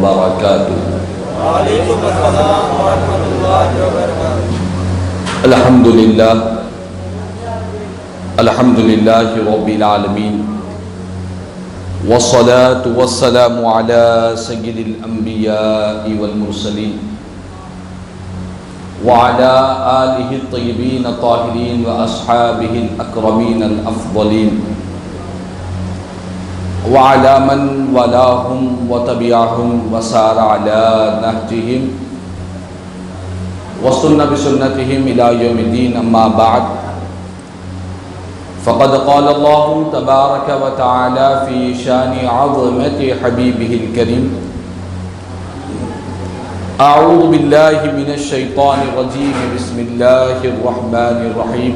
وبرکاتہ۔ وعلیکم السلام ورحمۃ اللہ وبرکاتہ۔ الحمدللہ رب العالمین، والصلاة والسلام على سید الانبیاء والمرسلین وعلى آلہ الطیبین الطاہرین واصحابہ الاکرمین الافضلین وعلى من والاهم وتبعهم وسار على نهجهم واستنى بسنتهم إلى يوم الدين، أما بعد، فقد قال الله تبارك وتعالى في شان عظمة حبيبه الكريم: أعوذ بالله من الشيطان الرجيم، بسم الله الرحمن الرحيم،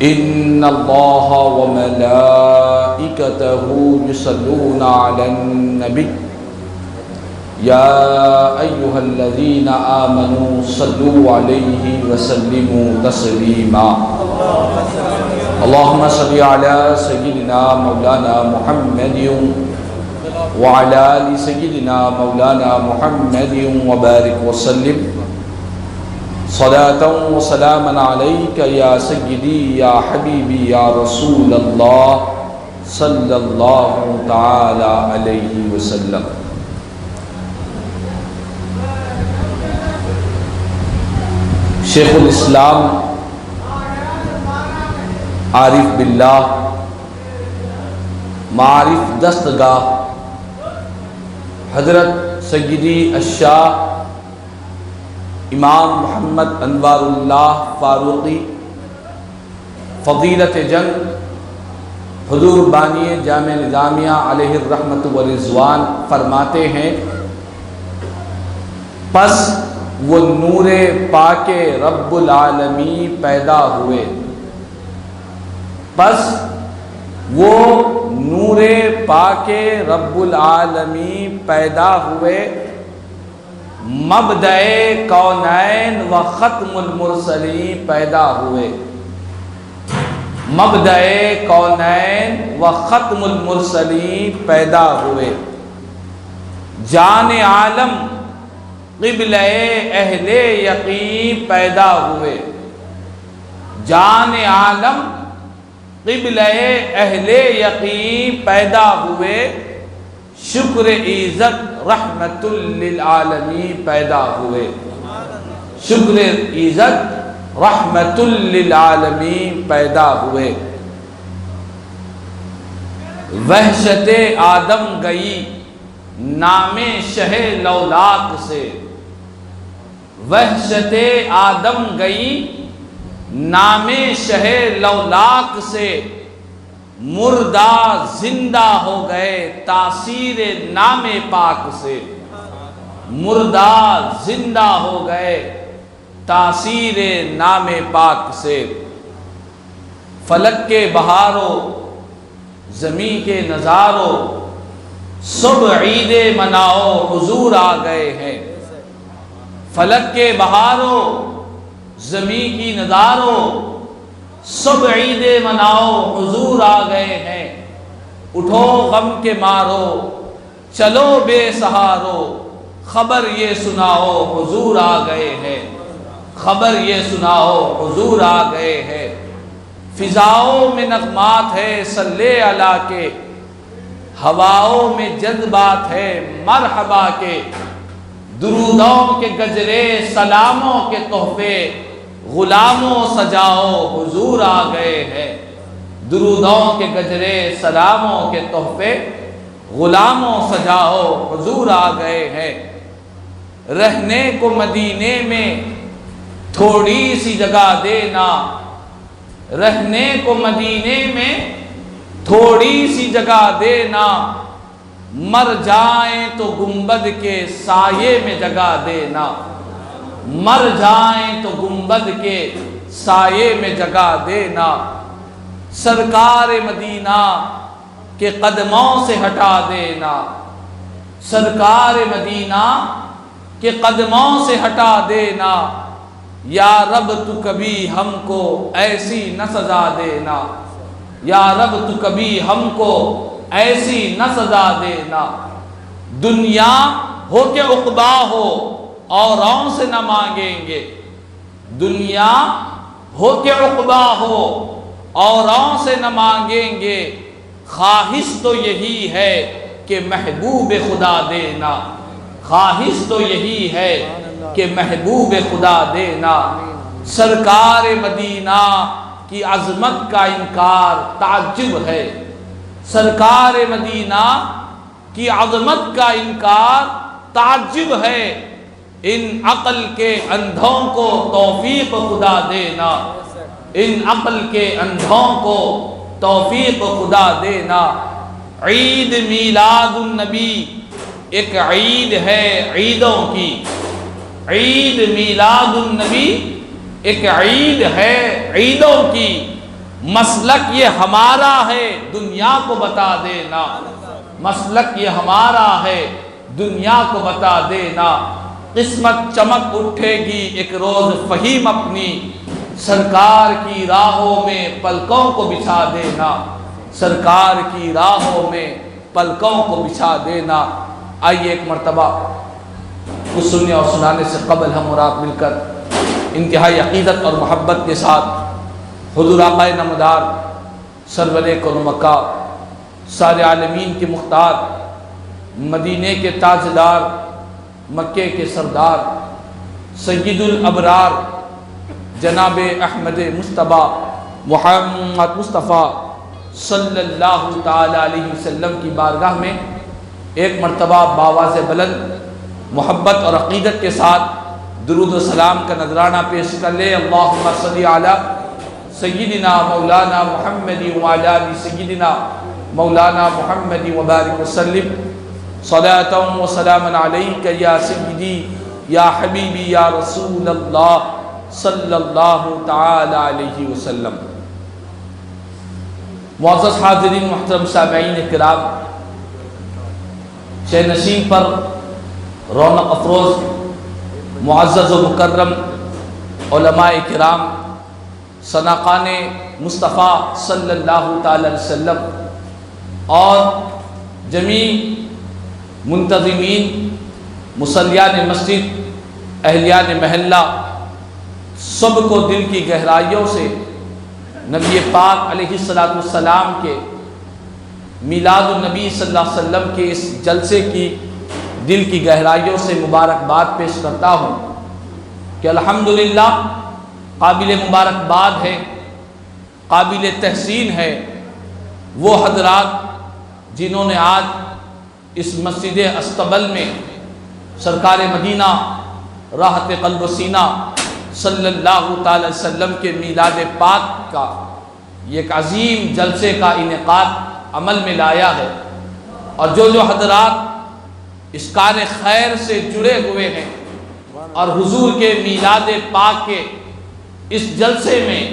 إن الله وملائكته يصلون على النبي يا أيها الذين آمنوا صلوا عليه وسلموا تسليما اللهم صل على سيدنا مولانا محمد وعلى آل سيدنا مولانا محمد وبارك وسلم صلاة وسلاما عليك يا سيدي يا حبيبي يا رسول الله صلى الله تعالى عليه وسلم۔ شیخ الاسلام عارف باللہ معارف دستگاہ حضرت سیدی الشاہ امام محمد انوار اللہ فاروقی فضیلت جنگ حضور بانی جامع نظامیہ علیہ الرحمت والرضوان فرماتے ہیں: پس وہ نور پاک رب العالمین پیدا ہوئے، پس وہ نور پاک رب العالمین پیدا ہوئے، مبدأ کونین و ختم المرسلین پیدا ہوئے، مبدأ کونین و ختم المرسلین پیدا ہوئے، جان عالم قبلہ اہل یقین پیدا ہوئے، جان عالم قبلہ اہل یقین پیدا ہوئے، شکر عزت رحمت للعالمین پیدا ہوئے، شکر عزت رحمت للعالمین پیدا ہوئے۔ وحشت آدم گئی نام شہ لولاک سے، وحشت آدم گئی نام شہ لولاک سے، مردہ زندہ ہو گئے تاثیر نام پاک سے، مردہ زندہ ہو گئے تاثیر نام پاک سے۔ فلک کے بہاروں زمین کے نظاروں سب عید مناؤ حضور آ گئے ہیں، فلک کے بہاروں زمین کی نظاروں سب عید مناؤ حضور آ گئے ہیں، اٹھو غم کے مارو چلو بے سہارو، خبر یہ سناؤ حضور آ گئے ہیں، خبر یہ سناؤ حضور آ گئے ہیں۔ فضاؤں میں نغمات ہے صلی اللہ کے، ہواؤں میں جذبات ہے مرحبا کے، درودوں کے گجرے سلاموں کے تحفے غلاموں سجاؤ حضور آ گئے ہیں، درودوں کے گجرے سلاموں کے تحفے غلاموں سجاؤ حضور آ گئے ہیں۔ رہنے کو مدینے میں تھوڑی سی جگہ دینا، رہنے کو مدینے میں تھوڑی سی جگہ دینا، مر جائیں تو گنبد کے سائے میں جگہ دینا، مر جائیں تو گنبد کے سائے میں جگہ دینا، سرکار مدینہ کے قدموں سے ہٹا دینا، سرکار مدینہ کے قدموں سے ہٹا دینا، یا رب تو کبھی ہم کو ایسی نہ سزا دینا، یا رب تو کبھی ہم کو ایسی نہ سزا دینا، دنیا ہو کہ عقبا ہو اوروں سے نہ مانگیں گے، دنیا ہو کہ عقبا ہو اوروں سے نہ مانگیں گے، خواہش تو یہی ہے کہ محبوب خدا دینا، خواہش تو یہی ہے کہ محبوب خدا دینا۔ سرکار مدینہ کی عظمت کا انکار تعجب ہے، سرکار مدینہ کی عظمت کا انکار تعجب ہے، ان عقل کے اندھوں کو توفیق خدا دینا، ان عقل کے اندھوں کو توفیق خدا دینا۔ عید میلاد النبی ایک عید ہے عیدوں کی، عید میلاد النبی ایک عید ہے عیدوں کی، مسلک یہ ہمارا ہے دنیا کو بتا دینا، مسلک یہ ہمارا ہے دنیا کو بتا دینا۔ قسمت چمک اٹھے گی ایک روز فہیم اپنی، سرکار کی راہوں میں پلکوں کو بچھا دینا، سرکار کی راہوں میں پلکوں کو بچھا دینا۔ آئیے ایک مرتبہ کچھ سننے اور سنانے سے قبل ہم اور آپ مل کر انتہائی عقیدت اور محبت کے ساتھ حضور آقا نامدار سرور کون مکہ سارے عالمین کے مختار، مدینے کے تاجدار، مکے کے سردار، سید الابرار جناب احمد مصطفیٰ محمد مصطفیٰ صلی اللہ تعالی علیہ وسلم کی بارگاہ میں ایک مرتبہ بآواز بلند محبت اور عقیدت کے ساتھ درود و سلام کا نذرانہ پیش کر لے۔ اللہم صلی علی سیدنا مولانا محمد وعلی آل سیدنا مولانا محمد وبارک وسلم، صلاۃ و سلام علیک یا سیدی یا حبیبی یا رسول اللہ صلی اللہ تعالی علیہ وسلم۔ معزز حاضرین، محترم سامعین کرام، شہ نشین پر رونق افروز معزز و مکرم علماء کرام، ثناءخان مصطفیٰ صلی اللہ تعالی علیہ وسلم اور جمیع منتظمین، مصلیان مسجد، اہلیان محلہ، سب کو دل کی گہرائیوں سے نبی پاک علیہ السلام کے میلاد النبی صلی اللہ علیہ وسلم کے اس جلسے کی دل کی گہرائیوں سے مبارکباد پیش کرتا ہوں کہ الحمدللہ قابل مبارکباد ہے، قابل تحسین ہے وہ حضرات جنہوں نے آج اس مسجد استبل میں سرکار مدینہ راحت قلب و سینہ صلی اللہ تعالی وسلم کے میلاد پاک کا یہ ایک عظیم جلسے کا انعقاد عمل میں لایا ہے، اور جو حضرات اس کار خیر سے جڑے ہوئے ہیں اور حضور کے میلاد پاک کے اس جلسے میں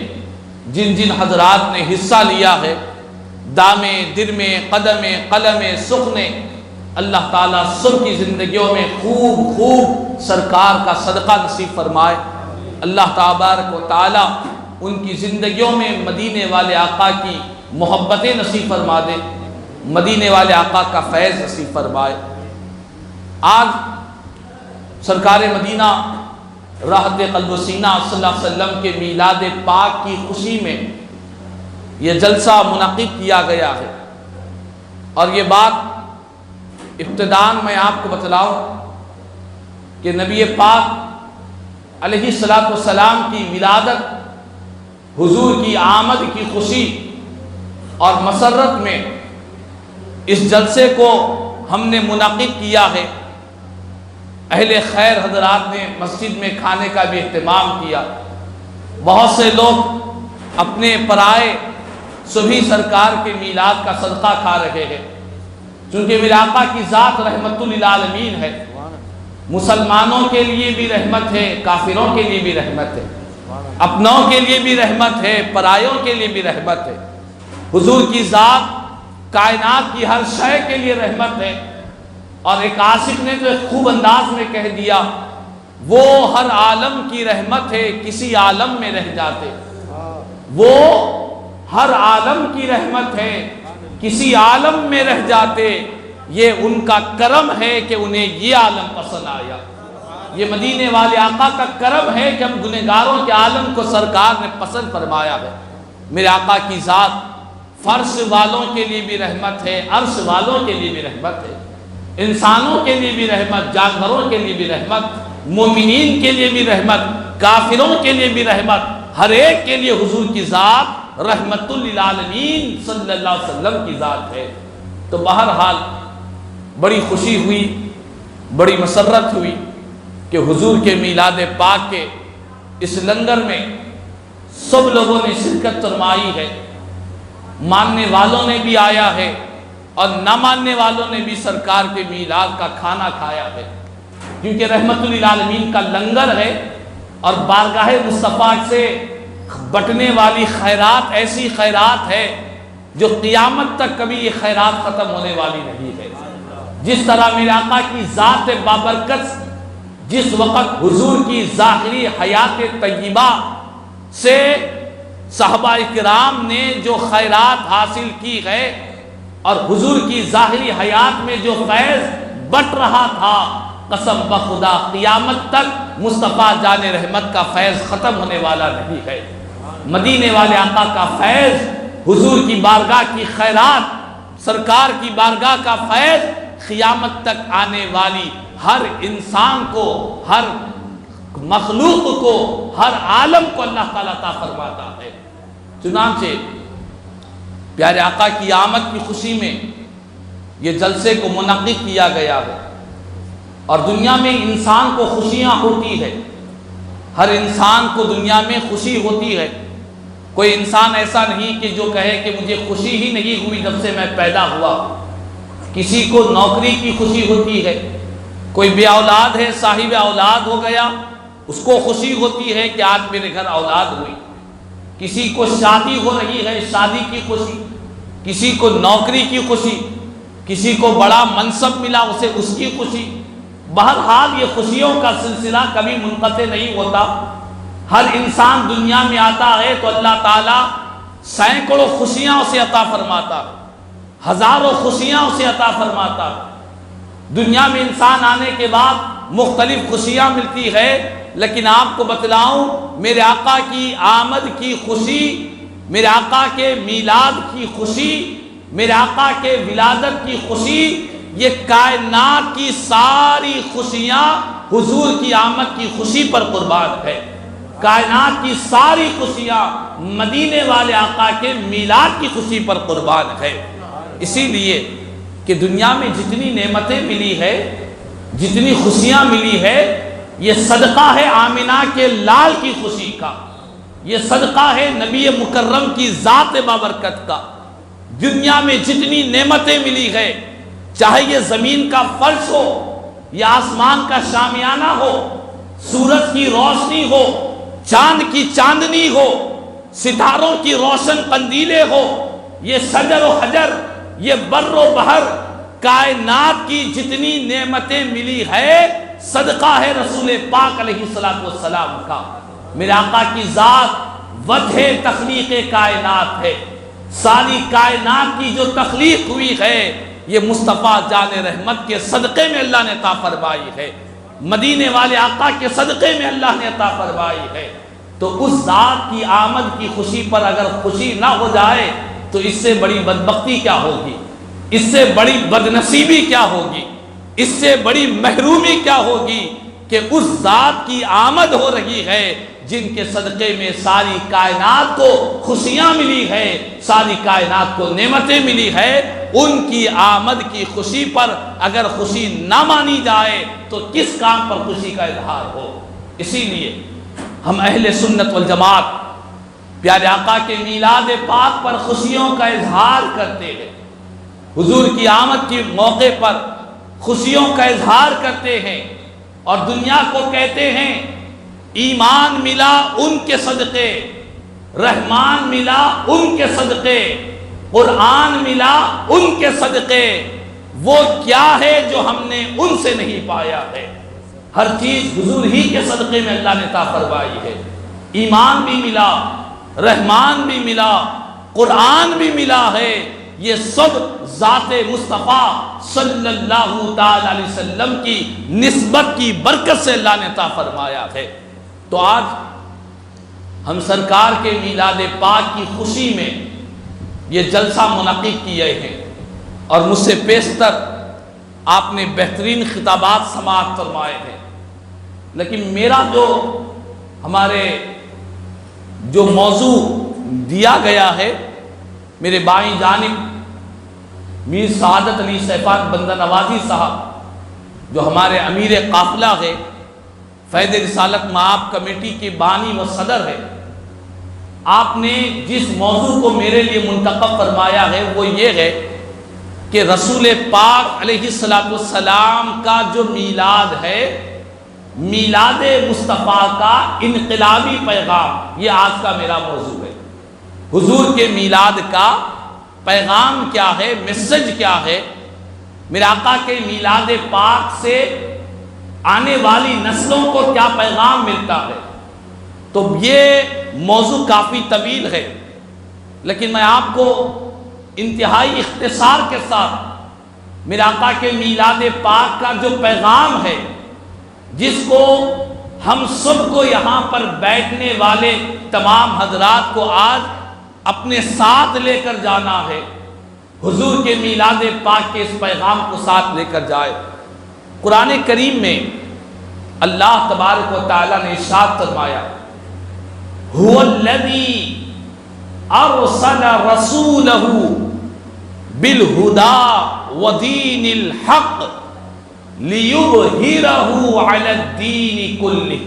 جن جن حضرات نے حصہ لیا ہے، دامے درمے قدمے قلمے سخنے، اللہ تعالیٰ سب کی زندگیوں میں خوب خوب سرکار کا صدقہ نصیب فرمائے۔ اللہ تبارک و تعالیٰ ان کی زندگیوں میں مدینے والے آقا کی محبتیں نصیب فرما دے، مدینے والے آقا کا فیض نصیب فرمائے۔ آج سرکار مدینہ راحت قلب و سینہ صلی اللہ علیہ وسلم کے میلاد پاک کی خوشی میں یہ جلسہ منعقد کیا گیا ہے، اور یہ بات ابتداءً میں آپ کو بتلاؤں کہ نبی پاک علیہ السلام کی ولادت، حضور کی آمد کی خوشی اور مسرت میں اس جلسے کو ہم نے منعقد کیا ہے۔ اہل خیر حضرات نے مسجد میں کھانے کا بھی اہتمام کیا، بہت سے لوگ اپنے پرائے سبھی سرکار کے میلاد کا صدقہ کھا رہے ہیں، چونکہ میرے آقا کی ذات رحمت للعالمین ہے، مسلمانوں کے لیے بھی رحمت ہے، کافروں کے لیے بھی رحمت ہے، اپنوں کے لیے بھی رحمت ہے، پرایوں کے لیے بھی رحمت ہے۔ حضور کی ذات کائنات کی ہر شے کے لیے رحمت ہے، اور ایک عاشق نے جو ایک خوب انداز میں کہہ دیا، وہ ہر عالم کی رحمت ہے، کسی عالم میں رہ جاتے۔ وہ ہر عالم کی رحمت ہے، کسی عالم میں رہ جاتے، یہ ان کا کرم ہے کہ انہیں یہ عالم پسند آیا. یہ مدینے والے آقا کا کرم ہے کہ ہم گنہگاروں کے عالم کو سرکار نے پسند فرمایا ہے. میرے آقا کی ذات فرش والوں کے لیے بھی رحمت ہے، عرش والوں کے لیے بھی رحمت ہے، انسانوں کے لیے بھی رحمت، جانوروں کے لیے بھی رحمت، مومنین کے لیے بھی رحمت، کافروں کے لیے بھی رحمت، ہر ایک کے لیے حضور کی ذات رحمت للعالمین صلی اللہ علیہ وسلم کی ذات ہے. تو بہرحال بڑی خوشی ہوئی، بڑی مسرت ہوئی کہ حضور کے میلاد پاک کے اس لنگر میں سب لوگوں نے شرکت فرمائی ہے. ماننے والوں نے بھی آیا ہے اور نہ ماننے والوں نے بھی سرکار کے میلاد کا کھانا کھایا ہے، کیونکہ رحمت للعالمین کا لنگر ہے اور بارگاہ مصطفیٰ سے بٹنے والی خیرات ایسی خیرات ہے جو قیامت تک کبھی یہ خیرات ختم ہونے والی نہیں ہے. جس طرح میرے آقا کی ذات بابرکت جس وقت حضور کی ظاہری حیات طیبہ سے صحابہ کرام نے جو خیرات حاصل کی ہے اور حضور کی ظاہری حیات میں جو فیض بٹ رہا تھا، قسم بخدا قیامت تک مصطفیٰ جان رحمت کا فیض ختم ہونے والا نہیں ہے. مدینے والے آقا کا فیض، حضور کی بارگاہ کی خیرات، سرکار کی بارگاہ کا فیض قیامت تک آنے والی ہر انسان کو، ہر مخلوق کو، ہر عالم کو اللہ تعالیٰ عطا فرماتا ہے. چنانچہ پیارے آقا کی آمد کی خوشی میں یہ جلسے کو منعقد کیا گیا ہے. اور دنیا میں انسان کو خوشیاں ہوتی ہے، ہر انسان کو دنیا میں خوشی ہوتی ہے. کوئی انسان ایسا نہیں کہ جو کہے کہ مجھے خوشی ہی نہیں ہوئی جب سے میں پیدا ہوا. کسی کو نوکری کی خوشی ہوتی ہے، کوئی بے اولاد ہے، صاحب اولاد ہو گیا، اس کو خوشی ہوتی ہے کہ آج میرے گھر اولاد ہوئی. کسی کو شادی ہو رہی ہے، شادی کی خوشی، کسی کو نوکری کی خوشی، کسی کو بڑا منصب ملا اسے اس کی خوشی. بہرحال یہ خوشیوں کا سلسلہ کبھی منقطع نہیں ہوتا. ہر انسان دنیا میں آتا ہے تو اللہ تعالیٰ سینکڑوں خوشیاں اسے عطا فرماتا، ہزاروں خوشیاں اسے عطا فرماتا. دنیا میں انسان آنے کے بعد مختلف خوشیاں ملتی ہے، لیکن آپ کو بتلاؤں میرے آقا کی آمد کی خوشی، میرے آقا کے میلاد کی خوشی، میرے آقا کے ولادت کی خوشی، یہ کائنات کی ساری خوشیاں حضور کی آمد کی خوشی پر قربان ہے. کائنات کی ساری خوشیاں مدینے والے آقا کے میلاد کی خوشی پر قربان ہے. اسی لیے کہ دنیا میں جتنی نعمتیں ملی ہے، جتنی خوشیاں ملی ہے، یہ صدقہ ہے آمنہ کے لال کی خوشی کا، یہ صدقہ ہے نبی مکرم کی ذات بابرکت کا. دنیا میں جتنی نعمتیں ملی ہے، چاہے یہ زمین کا فرش ہو یا آسمان کا شامیانہ ہو، سورج کی روشنی ہو، چاند کی چاندنی ہو، ستاروں کی روشن قندیلیں ہو، یہ شجر و حجر، یہ بر و بحر، کائنات کی جتنی نعمتیں ملی ہے صدقہ ہے رسول پاک علیہ السلام کا. میرے آقا کی ذات وجہ تخلیق کائنات ہے. ساری کائنات کی جو تخلیق ہوئی ہے یہ مصطفیٰ جان رحمت کے صدقے میں اللہ نے عطا فرمائی ہے، مدینے والے آقا کے صدقے میں اللہ نے عطا فرمائی ہے. تو اس ذات کی آمد کی خوشی پر اگر خوشی نہ ہو جائے تو اس سے بڑی بدبختی کیا ہوگی، اس سے بڑی بدنصیبی کیا ہوگی، اس سے بڑی محرومی کیا ہوگی کہ اس ذات کی آمد ہو رہی ہے جن کے صدقے میں ساری کائنات کو خوشیاں ملی ہے، ساری کائنات کو نعمتیں ملی ہے. ان کی آمد کی خوشی پر اگر خوشی نہ مانی جائے تو کس کام پر خوشی کا اظہار ہو. اسی لیے ہم اہل سنت والجماعت پیارے آقا کے میلاد پاک پر خوشیوں کا اظہار کرتے ہیں، حضور کی آمد کے موقع پر خوشیوں کا اظہار کرتے ہیں اور دنیا کو کہتے ہیں ایمان ملا ان کے صدقے، رحمان ملا ان کے صدقے، قرآن ملا ان کے صدقے. وہ کیا ہے جو ہم نے ان سے نہیں پایا ہے؟ ہر چیز حضور ہی کے صدقے میں اللہ نے عطا فرمائی ہے. ایمان بھی ملا، رحمان بھی ملا، قرآن بھی ملا ہے. یہ سب ذات مصطفیٰ صلی اللہ تعالی علیہ وسلم کی نسبت کی برکت سے اللہ نے عطا فرمایا ہے۔ تو آج ہم سرکار کے میلاد پاک کی خوشی میں یہ جلسہ منعقد کیے ہیں، اور مجھ سے پیشتر آپ نے بہترین خطابات سماعت فرمائے ہیں، لیکن میرا ہمارے جو موضوع دیا گیا ہے، میرے بائیں جانب میر سعادت علی سیفان بندہ نوازی صاحب جو ہمارے امیر قافلہ ہے، فیض رسالت مآب کمیٹی کے بانی و صدر ہے، آپ نے جس موضوع کو میرے لیے منتخب فرمایا ہے وہ یہ ہے کہ رسول پاک علیہ السلام کا جو میلاد ہے، میلاد مصطفیٰ کا انقلابی پیغام، یہ آج کا میرا موضوع ہے۔ حضور کے میلاد کا پیغام کیا ہے، میسج کیا ہے، میرے آقا کے میلاد پاک سے آنے والی نسلوں کو کیا پیغام ملتا ہے۔ تو یہ موضوع کافی طویل ہے، لیکن میں آپ کو انتہائی اختصار کے ساتھ میرے آقا کے میلاد پاک کا جو پیغام ہے، جس کو ہم سب کو یہاں پر بیٹھنے والے تمام حضرات کو آج اپنے ساتھ لے کر جانا ہے، حضور کے میلاد پاک کے اس پیغام کو ساتھ لے کر جائے۔ قرآن کریم میں اللہ تبارک و تعالیٰ نے ارشاد فرمایا، هو الذی ارسل رسولہ بالہدی ودین الحق لیظہرہ علی الدین کلہ۔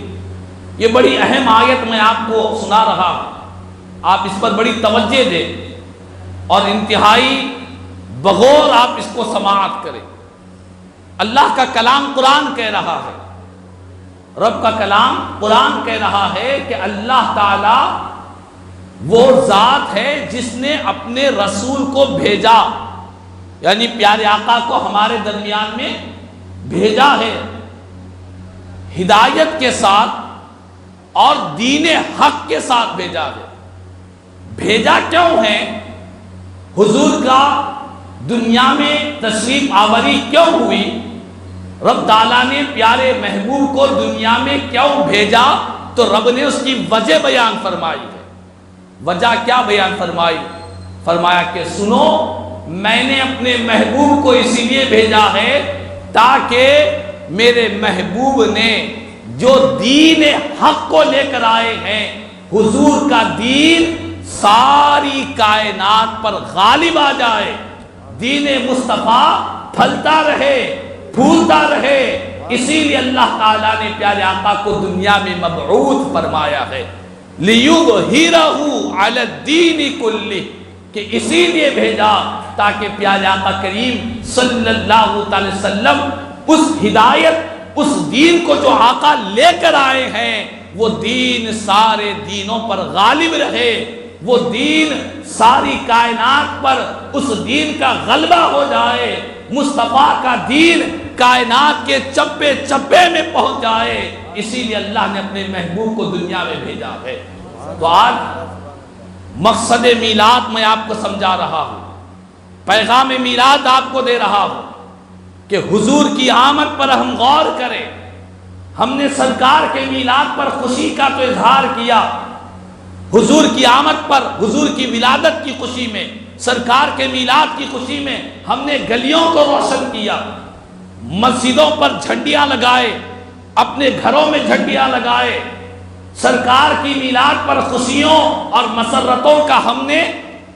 یہ بڑی اہم آیت میں آپ کو سنا رہا ہوں، آپ اس پر بڑی توجہ دیں اور انتہائی بغور آپ اس کو سماعت کریں۔ اللہ کا کلام قرآن کہہ رہا ہے، رب کا کلام قرآن کہہ رہا ہے کہ اللہ تعالی وہ ذات ہے جس نے اپنے رسول کو بھیجا، یعنی پیارے آقا کو ہمارے درمیان میں بھیجا ہے ہدایت کے ساتھ اور دین حق کے ساتھ بھیجا ہے۔ بھیجا کیوں ہے؟ حضور کا دنیا میں تشریف آوری کیوں ہوئی؟ رب تعالیٰ نے پیارے محبوب کو دنیا میں کیوں بھیجا؟ تو رب نے اس کی وجہ بیان فرمائی ہے۔ وجہ کیا بیان فرمائی؟ فرمایا کہ سنو، میں نے اپنے محبوب کو اسی لیے بھیجا ہے تاکہ میرے محبوب نے جو دین حق کو لے کر آئے ہیں، حضور کا دین ساری کائنات پر غالب آ جائے، دین مصطفیٰ پھلتا رہے، پھولتا رہے۔ اسی لیے اللہ تعالیٰ نے پیارے آقا کو دنیا میں مبعوث فرمایا ہے، لِيُظْهِرَهُ عَلَى الدِّينِ كُلِّهِ، کہ اسی لیے بھیجا تاکہ پیارے آقا کریم صلی اللہ علیہ وسلم اس ہدایت، اس دین کو جو آقا لے کر آئے ہیں، وہ دین سارے دینوں پر غالب رہے، وہ دین ساری کائنات پر اس دین کا غلبہ ہو جائے، مصطفیٰ کا دین کائنات کے چپے چپے میں پہنچ جائے۔ اسی لیے اللہ نے اپنے محبوب کو دنیا میں بھیجا ہے۔ تو آج مقصد میلاد میں آپ کو سمجھا رہا ہوں، پیغام میلاد آپ کو دے رہا ہوں کہ حضور کی آمد پر ہم غور کریں۔ ہم نے سرکار کے میلاد پر خوشی کا تو اظہار کیا، حضور کی آمد پر، حضور کی ولادت کی خوشی میں، سرکار کے میلاد کی خوشی میں ہم نے گلیوں کو روشن کیا، مسجدوں پر جھنڈیاں لگائے، اپنے گھروں میں جھنڈیاں لگائے۔ سرکار کی میلاد پر خوشیوں اور مسرتوں کا ہم نے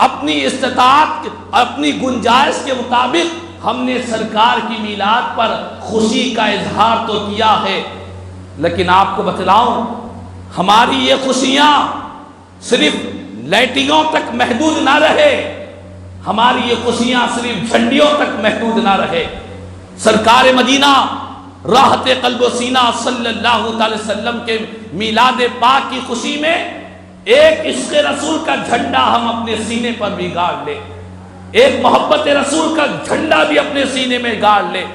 اپنی استطاعت، اپنی گنجائش کے مطابق ہم نے سرکار کی میلاد پر خوشی کا اظہار تو کیا ہے، لیکن آپ کو بتلاؤں ہماری یہ خوشیاں صرف لائٹنگوں تک محدود نہ رہے، ہماری یہ خوشیاں صرف جھنڈیوں تک محدود نہ رہے۔ سرکار مدینہ راحت قلب و سینہ صلی اللہ علیہ وسلم کے میلاد پاک کی خوشی میں ایک عشق رسول کا جھنڈا ہم اپنے سینے پر بھی گاڑ لیں، ایک محبت رسول کا جھنڈا بھی اپنے سینے میں گاڑ لیں۔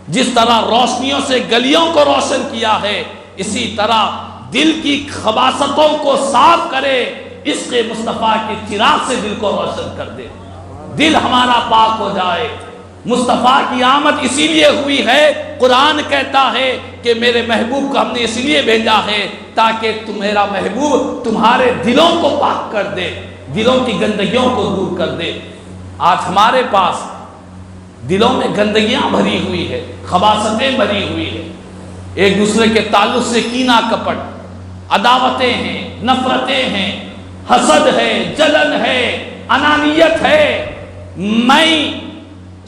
جس طرح روشنیوں سے گلیوں کو روشن کیا ہے، اسی طرح دل کی خباثتوں کو صاف کرے، عشق مصطفیٰ کے چراغ سے دل کو روشن کر دے۔ دل ہمارا پاک ہو جائے۔ مصطفیٰ کی آمد اسی لیے ہوئی ہے، قرآن کہتا ہے کہ میرے محبوب کو ہم نے اس لیے بھیجا ہے تاکہ میرا محبوب تمہارے دلوں کو پاک کر دے، دلوں کی گندگیوں کو دور کر دے۔ آج ہمارے پاس دلوں میں گندگیاں بھری ہوئی ہے، خباثتیں بھری ہوئی ہے، ایک دوسرے کے تعلق سے کینہ کپٹ، عداوتیں ہیں، نفرتیں ہیں، حسد ہے، جلن ہے، انانیت ہے۔ میں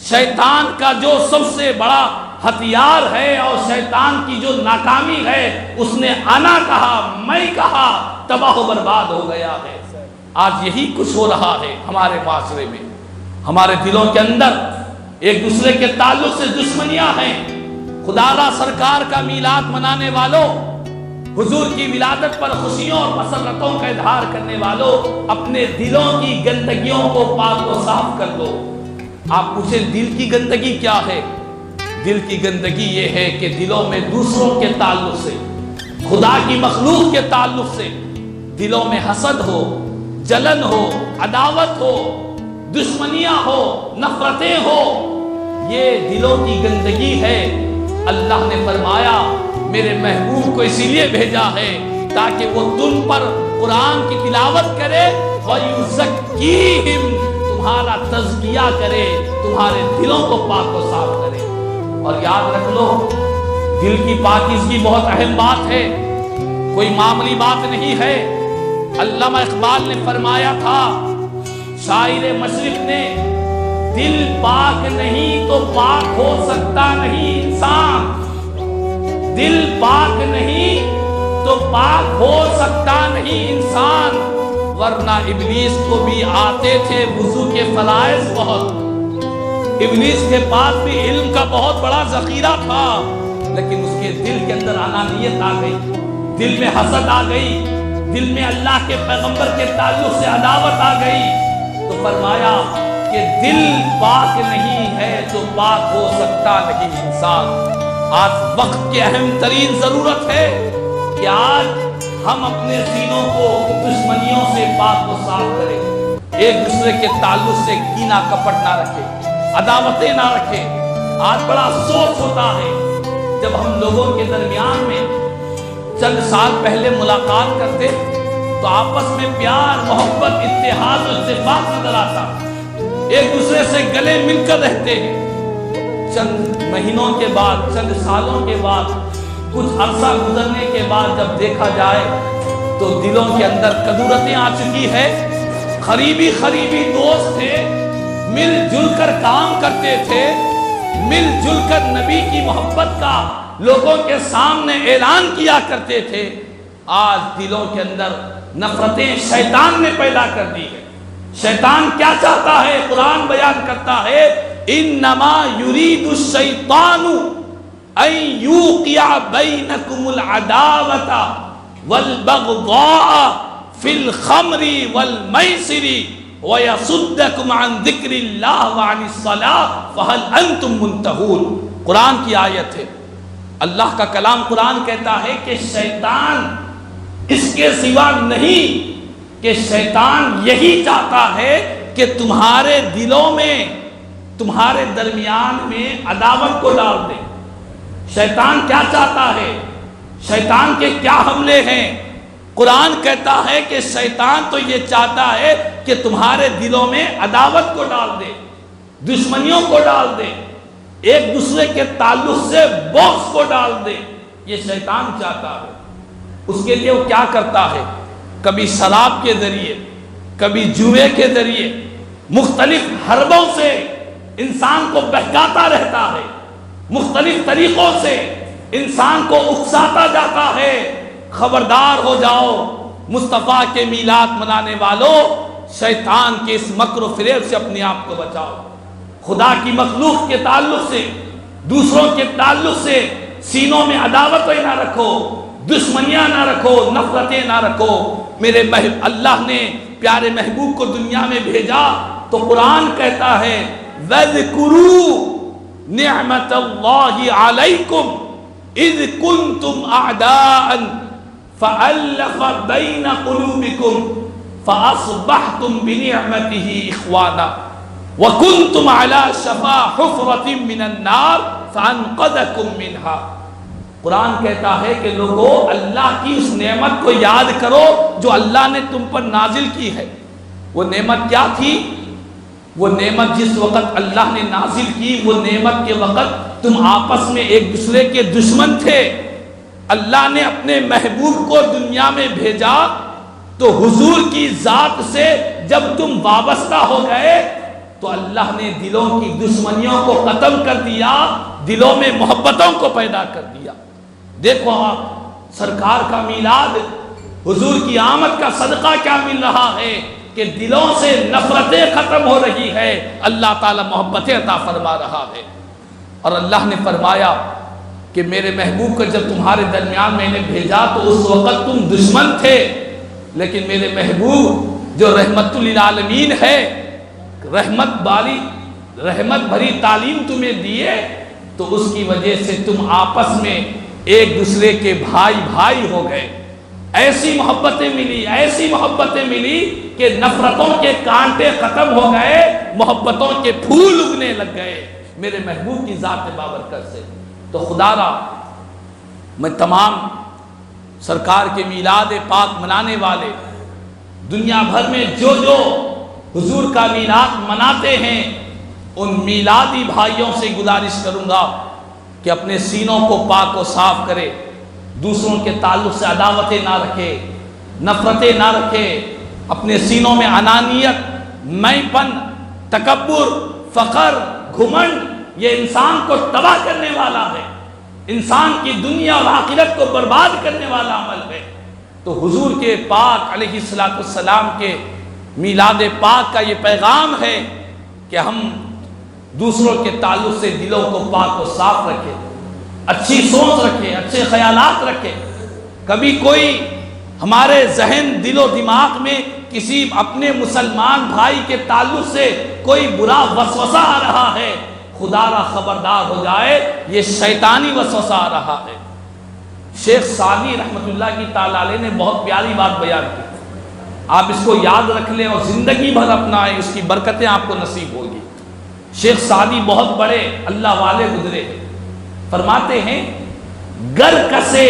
شیطان کا جو سب سے بڑا ہتھیار ہے اور شیطان کی جو ناکامی ہے، اس نے انا کہا، میں کہا، تباہ و برباد ہو گیا ہے۔ آج یہی کچھ ہو رہا ہے ہمارے معاشرے میں، ہمارے دلوں کے اندر ایک دوسرے کے تعلق سے دشمنیاں ہیں۔ خدا را سرکار کا میلاد منانے والوں، حضور کی ولادت پر خوشیوں اور مسرتوں کا اظہار کرنے والوں، اپنے دلوں کی گندگیوں کو پاک و صاف کر دو۔ آپ پوچھیں دل کی گندگی کیا ہے؟ دل کی گندگی یہ ہے کہ دلوں میں دوسروں کے تعلق سے، خدا کی مخلوق کے تعلق سے دلوں میں حسد ہو، جلن ہو، عداوت ہو، دشمنیاں ہو، نفرتیں ہو۔ یہ دلوں کی گندگی ہے۔ اللہ نے فرمایا میرے محبوب کو اسی لیے بھیجا ہے تاکہ وہ تم پر قرآن کی تلاوت کرے، وَيُزَكِّيهِمْ، تمہارا تزکیہ کرے، تمہارے دلوں کو پاک و صاف کرے۔ اور یاد رکھ لو، دل کی پاکیزگی بہت اہم بات ہے، کوئی معمولی بات نہیں ہے۔ علامہ اقبال نے فرمایا تھا، شاعر مشرق نے، دل پاک نہیں تو پاک ہو سکتا نہیں انسان، دل پاک نہیں تو پاک ہو سکتا نہیں انسان، ورنہ ابلیس کو بھی آتے تھے وضو کے فرائض بہت، ابلیس کے پاس بھی علم کا بہت بڑا ذخیرہ تھا، لیکن اس کے دل کے اندر انانیت آ گئی، دل میں حسد آ گئی، دل میں اللہ کے پیغمبر کے تعلق سے عداوت آ گئی۔ تو فرمایا کہ دل پاک نہیں ہے تو پاک ہو سکتا نہیں انسان۔ آج وقت کی اہم ترین ضرورت ہے کہ آج ہم اپنے سینوں کو دشمنیوں سے پاک و صاف کریں، ایک دوسرے کے تعلق سے کینہ کپٹ نہ رکھیں، عداوتیں نہ رکھیں۔ آج بڑا افسوس ہوتا ہے جب ہم لوگوں کے درمیان میں چند سال پہلے ملاقات کرتے تو آپس میں پیار، محبت، اتحاد و اتفاق نظر آتا، ایک دوسرے سے گلے مل کر رہتے ہیں۔ چند مہینوں کے بعد، چند سالوں کے بعد، کچھ عرصہ گزرنے کے بعد جب دیکھا جائے تو دلوں کے اندر کدورتیں آ چکی ہے۔ قریبی دوست تھے، مل جل کر کام کرتے تھے، مل جل کر نبی کی محبت کا لوگوں کے سامنے اعلان کیا کرتے تھے، آج دلوں کے اندر نفرتیں شیطان نے پیدا کر دی ہے۔ شیطان کیا چاہتا ہے؟ قرآن بیان کرتا ہے، انما یرید الشیطان ان یوقع بینکم العداوۃ والبغضاء فی الخمر والمیسر ویصدکم عن ذکر اللہ وعن الصلاۃ فہل انتم منتہون۔ قرآن کی آیت ہے، اللہ کا کلام قرآن کہتا ہے کہ شیطان اس کے سوا نہیں، کہ شیطان یہی چاہتا ہے کہ تمہارے دلوں میں، تمہارے درمیان میں عداوت کو ڈال دے۔ شیطان کیا چاہتا ہے؟ شیطان کے کیا حملے ہیں؟ قرآن کہتا ہے کہ شیطان تو یہ چاہتا ہے کہ تمہارے دلوں میں عداوت کو ڈال دے، دشمنیوں کو ڈال دے، ایک دوسرے کے تعلق سے بغض کو ڈال دے۔ یہ شیطان چاہتا ہے۔ اس کے لیے وہ کیا کرتا ہے؟ کبھی شراب کے ذریعے، کبھی جوئے کے ذریعے، مختلف حربوں سے انسان کو بہکاتا رہتا ہے، مختلف طریقوں سے انسان کو اکساتا جاتا ہے۔ خبردار ہو جاؤ مصطفیٰ کے میلاد منانے والوں، شیطان کے اس مکر و فریب سے اپنے آپ کو بچاؤ۔ خدا کی مخلوق کے تعلق سے، دوسروں کے تعلق سے سینوں میں عداوتیں نہ رکھو، دشمنیاں نہ رکھو، نفرتیں نہ رکھو۔ میرے اللہ نے پیارے محبوب کو دنیا میں بھیجا تو قرآن کہتا ہے وَاذْكُرُوا نِعْمَةَ اللَّهِ عَلَيْكُمْ اِذْ كُنْتُمْ أَعْدَاءً فَأَلَّفَ بَيْنَ قُلُوبِكُمْ فَأَصْبَحْتُمْ بِنِعْمَتِهِ إِخْوَانًا۔ وَكُنْتُمْ عَلَى شَفَا حُفْرَةٍ مِّنَ النَّارِ فَأَنْقَذَكُم مِّنْهَا۔ قرآن کہتا ہے کہ لوگو اللہ کی اس نعمت کو یاد کرو جو اللہ نے تم پر نازل کی ہے۔ وہ نعمت کیا تھی؟ وہ نعمت جس وقت اللہ نے نازل کی، وہ نعمت کے وقت تم آپس میں ایک دوسرے کے دشمن تھے۔ اللہ نے اپنے محبوب کو دنیا میں بھیجا تو حضور کی ذات سے جب تم وابستہ ہو گئے تو اللہ نے دلوں کی دشمنیوں کو ختم کر دیا، دلوں میں محبتوں کو پیدا کر دیا۔ دیکھو آپ سرکار کا میلاد، حضور کی آمد کا صدقہ کیا مل رہا ہے کہ دلوں سے نفرتیں ختم ہو رہی ہے، اللہ تعالی محبتیں عطا فرما رہا ہے۔ اور اللہ نے فرمایا کہ میرے محبوب کو جب تمہارے درمیان میں نے بھیجا تو اس وقت تم دشمن تھے، لیکن میرے محبوب جو رحمت للعالمین ہے، رحمت بھری تعلیم تمہیں دیے تو اس کی وجہ سے تم آپس میں ایک دوسرے کے بھائی ہو گئے۔ ایسی محبتیں ملی کہ نفرتوں کے کانٹے ختم ہو گئے، محبتوں کے پھول اگنے لگ گئے میرے محبوب کی ذات بابرکت سے۔ تو خدا را میں تمام سرکار کے میلاد پاک منانے والے دنیا بھر میں جو حضور کا میلاد مناتے ہیں ان میلادی بھائیوں سے گزارش کروں گا کہ اپنے سینوں کو پاک و صاف کرے، دوسروں کے تعلق سے عداوتیں نہ رکھے، نفرتیں نہ رکھے، اپنے سینوں میں انانیت، میں پن، تکبر، فخر، گھمنڈ یہ انسان کو تباہ کرنے والا ہے، انسان کی دنیا اور آخرت کو برباد کرنے والا عمل ہے۔ تو حضور کے پاک علیہ السلام کے میلاد پاک کا یہ پیغام ہے کہ ہم دوسروں کے تعلق سے دلوں کو پاک و صاف رکھیں، اچھی سوچ رکھیں، اچھے خیالات رکھیں۔ کبھی کوئی ہمارے ذہن، دل و دماغ میں کسی اپنے مسلمان بھائی کے تعلق سے کوئی برا وسوسہ آ رہا ہے، خدا را خبردار ہو جائے، یہ شیطانی وسوسہ آ رہا ہے۔ شیخ سعدی رحمت اللہ کی تعالی علیہ نے بہت پیاری بات بیان کی، آپ اس کو یاد رکھ لیں اور زندگی بھر اپنائیں، اس کی برکتیں آپ کو نصیب ہوگی۔ شیخ سعدی بہت بڑے اللہ والے گزرے، فرماتے ہیں گر کسے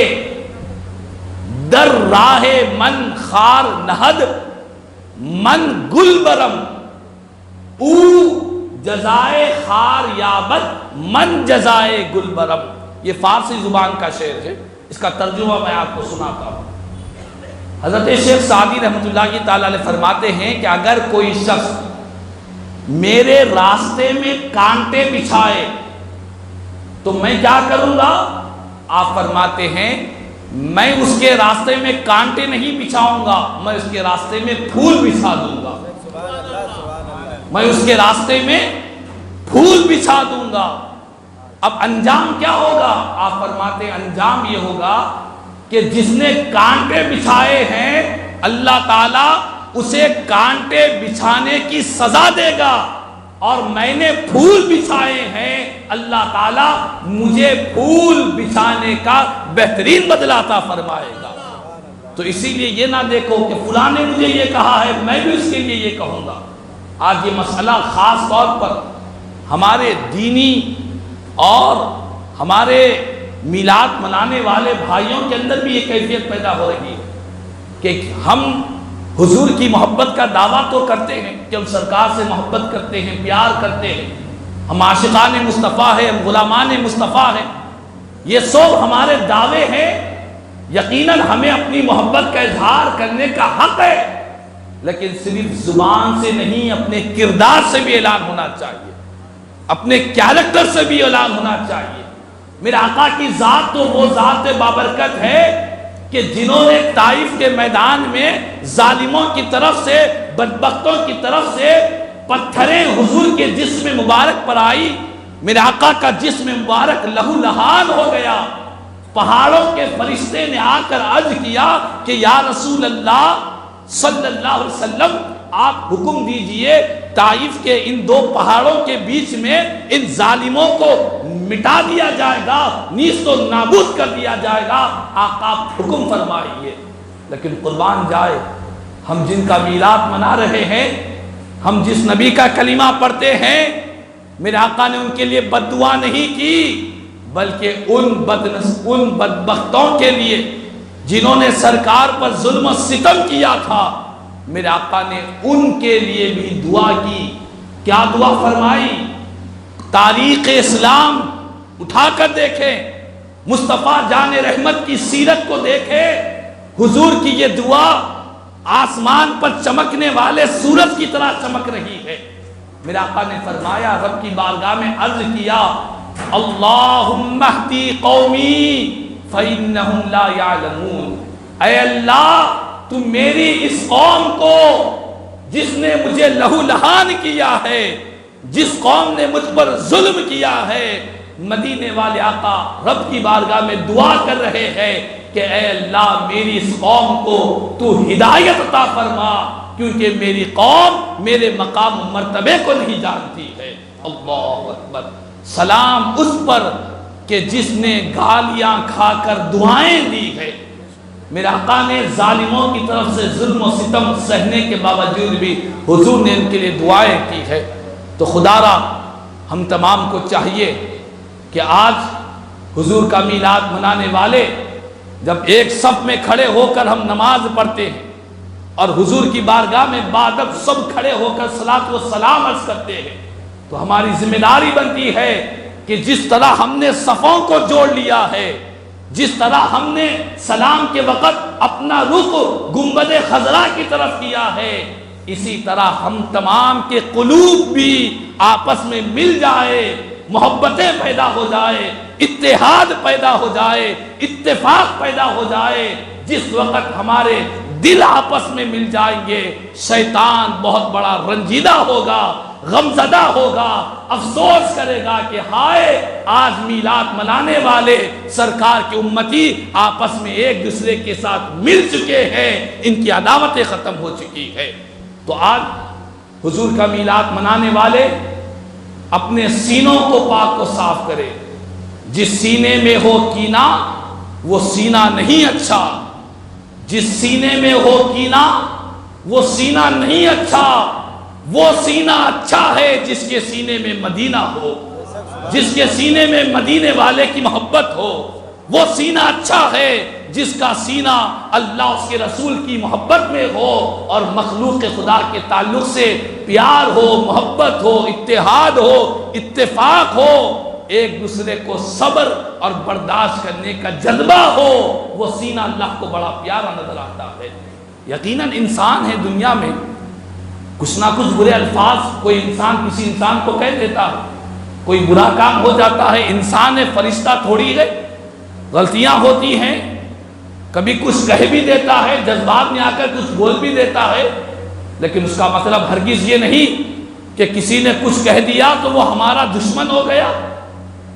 در راہ من خار نہد من گل برم او جزائے خار یابد من جزائے گل برم۔ یہ فارسی زبان کا شعر ہے، اس کا ترجمہ میں آپ کو سناتا ہوں۔ حضرت شیخ سعدی رحمت اللہ کی تعالی علیہ فرماتے ہیں کہ اگر کوئی شخص میرے راستے میں کانٹے بچھائے تو میں کیا کروں گا؟ آپ فرماتے ہیں میں اس کے راستے میں کانٹے نہیں بچھاؤں گا، میں اس کے راستے میں پھول بچھا دوں گا، میں اس کے راستے میں پھول بچھا دوں گا۔ اب انجام کیا ہوگا؟ آپ فرماتے ہیں انجام یہ ہوگا کہ جس نے کانٹے بچھائے ہیں اللہ تعالیٰ اسے کانٹے بچھانے کی سزا دے گا، اور میں نے پھول بچھائے ہیں اللہ تعالیٰ مجھے پھول بچھانے کا بہترین بدلہ عطا فرمائے گا۔ تو اسی لیے یہ نہ دیکھو کہ فلاں نے مجھے یہ کہا ہے میں بھی اس کے لیے یہ کہوں گا۔ آج یہ مسئلہ خاص طور پر ہمارے دینی اور ہمارے میلاد منانے والے بھائیوں کے اندر بھی یہ کیفیت پیدا ہو رہی ہے کہ ہم حضور کی محبت کا دعویٰ تو کرتے ہیں کہ ہم سرکار سے محبت کرتے ہیں، پیار کرتے ہیں، ہم عاشقان مصطفیٰ ہیں، ہم غلامان مصطفیٰ ہیں، یہ سب ہمارے دعوے ہیں۔ یقیناً ہمیں اپنی محبت کا اظہار کرنے کا حق ہے، لیکن صرف زبان سے نہیں اپنے کردار سے بھی اعلان ہونا چاہیے، اپنے کیریکٹر سے بھی اعلان ہونا چاہیے۔ میرے آقا کی ذات تو وہ ذات بابرکت ہے کہ جنہوں نے طائف کے میدان میں ظالموں کی طرف سے، بدبختوں کی طرف سے پتھریں حضور کے جسم مبارک پر آئی، میرے آقا کا جسم مبارک لہو لہان ہو گیا، پہاڑوں کے فرشتے نے آ کر عرض کیا کہ یا رسول اللہ صلی اللہ علیہ وسلم آپ حکم دیجئے طائف کے ان دو پہاڑوں کے بیچ میں ان ظالموں کو مٹا دیا جائے گا، نیست و نابود کر دیا جائے گا، آقا حکم فرمائیے۔ لیکن قربان جائے ہم جن کا میلاد منا رہے ہیں ہم جس نبی کا کلمہ پڑھتے ہیں میرے آقا نے ان کے لیے بد دعا نہیں کی، بلکہ ان بدبختوں کے لیے جنہوں نے سرکار پر ظلم و ستم کیا تھا، میرے آقا نے ان کے لیے بھی دعا کی۔ کیا دعا فرمائی؟ تاریخ اسلام اٹھا کر دیکھیں، مصطفیٰ جان رحمت کی سیرت کو دیکھیں، حضور کی یہ دعا آسمان پر چمکنے والے سورج کی طرح چمک رہی ہے۔ میرے آقا نے فرمایا، رب کی بارگاہ میں عرض کیا، اللہم اہدی قومی فإنہم لا یعلمون، اے اللہ تو میری اس قوم کو جس نے مجھے لہو لہان کیا ہے، جس قوم نے مجھ پر ظلم کیا ہے، مدینے والے آقا رب کی بارگاہ میں دعا کر رہے ہیں کہ اے اللہ میری اس قوم کو تو ہدایت عطا فرما، کیونکہ میری قوم میرے مقام و مرتبے کو نہیں جانتی ہے۔ اللہ اکبر۔ سلام اس پر کہ جس نے گالیاں کھا کر دعائیں دی ہے۔ میرے آقا نے ظالموں کی طرف سے ظلم و ستم سہنے کے باوجود بھی حضور نے ان کے لیے دعائیں کی ہے۔ تو خدا را ہم تمام کو چاہیے کہ آج حضور کا میلاد منانے والے جب ایک صف میں کھڑے ہو کر ہم نماز پڑھتے ہیں اور حضور کی بارگاہ میں بادب سب کھڑے ہو کر صلاۃ و سلام عرض کرتے ہیں، تو ہماری ذمہ داری بنتی ہے کہ جس طرح ہم نے صفوں کو جوڑ لیا ہے، جس طرح ہم نے سلام کے وقت اپنا رخ گنبد خضرا کی طرف کیا ہے، اسی طرح ہم تمام کے قلوب بھی آپس میں مل جائے، محبتیں پیدا ہو جائے، اتحاد پیدا ہو جائے، اتفاق پیدا ہو جائے۔ جس وقت ہمارے دل آپس میں مل جائیں گے، شیطان بہت بڑا رنجیدہ ہوگا، غمزدہ ہوگا، افسوس کرے گا کہ ہائے آج میلاد منانے والے سرکار کے امتی آپس میں ایک دوسرے کے ساتھ مل چکے ہیں، ان کی عداوتیں ختم ہو چکی ہے۔ تو آج حضور کا میلاد منانے والے اپنے سینوں کو پاک و صاف کرے۔ جس سینے میں ہو کینہ وہ سینہ نہیں اچھا، جس سینے میں ہو کینہ وہ سینہ نہیں اچھا، وہ سینہ اچھا ہے جس کے سینے میں مدینہ ہو، جس کے سینے میں مدینے والے کی محبت ہو، وہ سینہ اچھا ہے جس کا سینہ اللہ اس کے رسول کی محبت میں ہو اور مخلوق خدا کے تعلق سے پیار ہو، محبت ہو، اتحاد ہو، اتفاق ہو، ایک دوسرے کو صبر اور برداشت کرنے کا جذبہ ہو، وہ سینہ اللہ کو بڑا پیارا نظر آتا ہے۔ یقیناً انسان ہے دنیا میں، کچھ نہ کچھ برے الفاظ کوئی انسان کسی انسان کو کہہ دیتا ہے، کوئی برا کام ہو جاتا ہے، انسان ہے، فرشتہ تھوڑی ہے، غلطیاں ہوتی ہیں، کبھی کچھ کہہ بھی دیتا ہے، جذبات میں آ کر کچھ بول بھی دیتا ہے، لیکن اس کا مطلب ہرگز یہ نہیں کہ کسی نے کچھ کہہ دیا تو وہ ہمارا دشمن ہو گیا،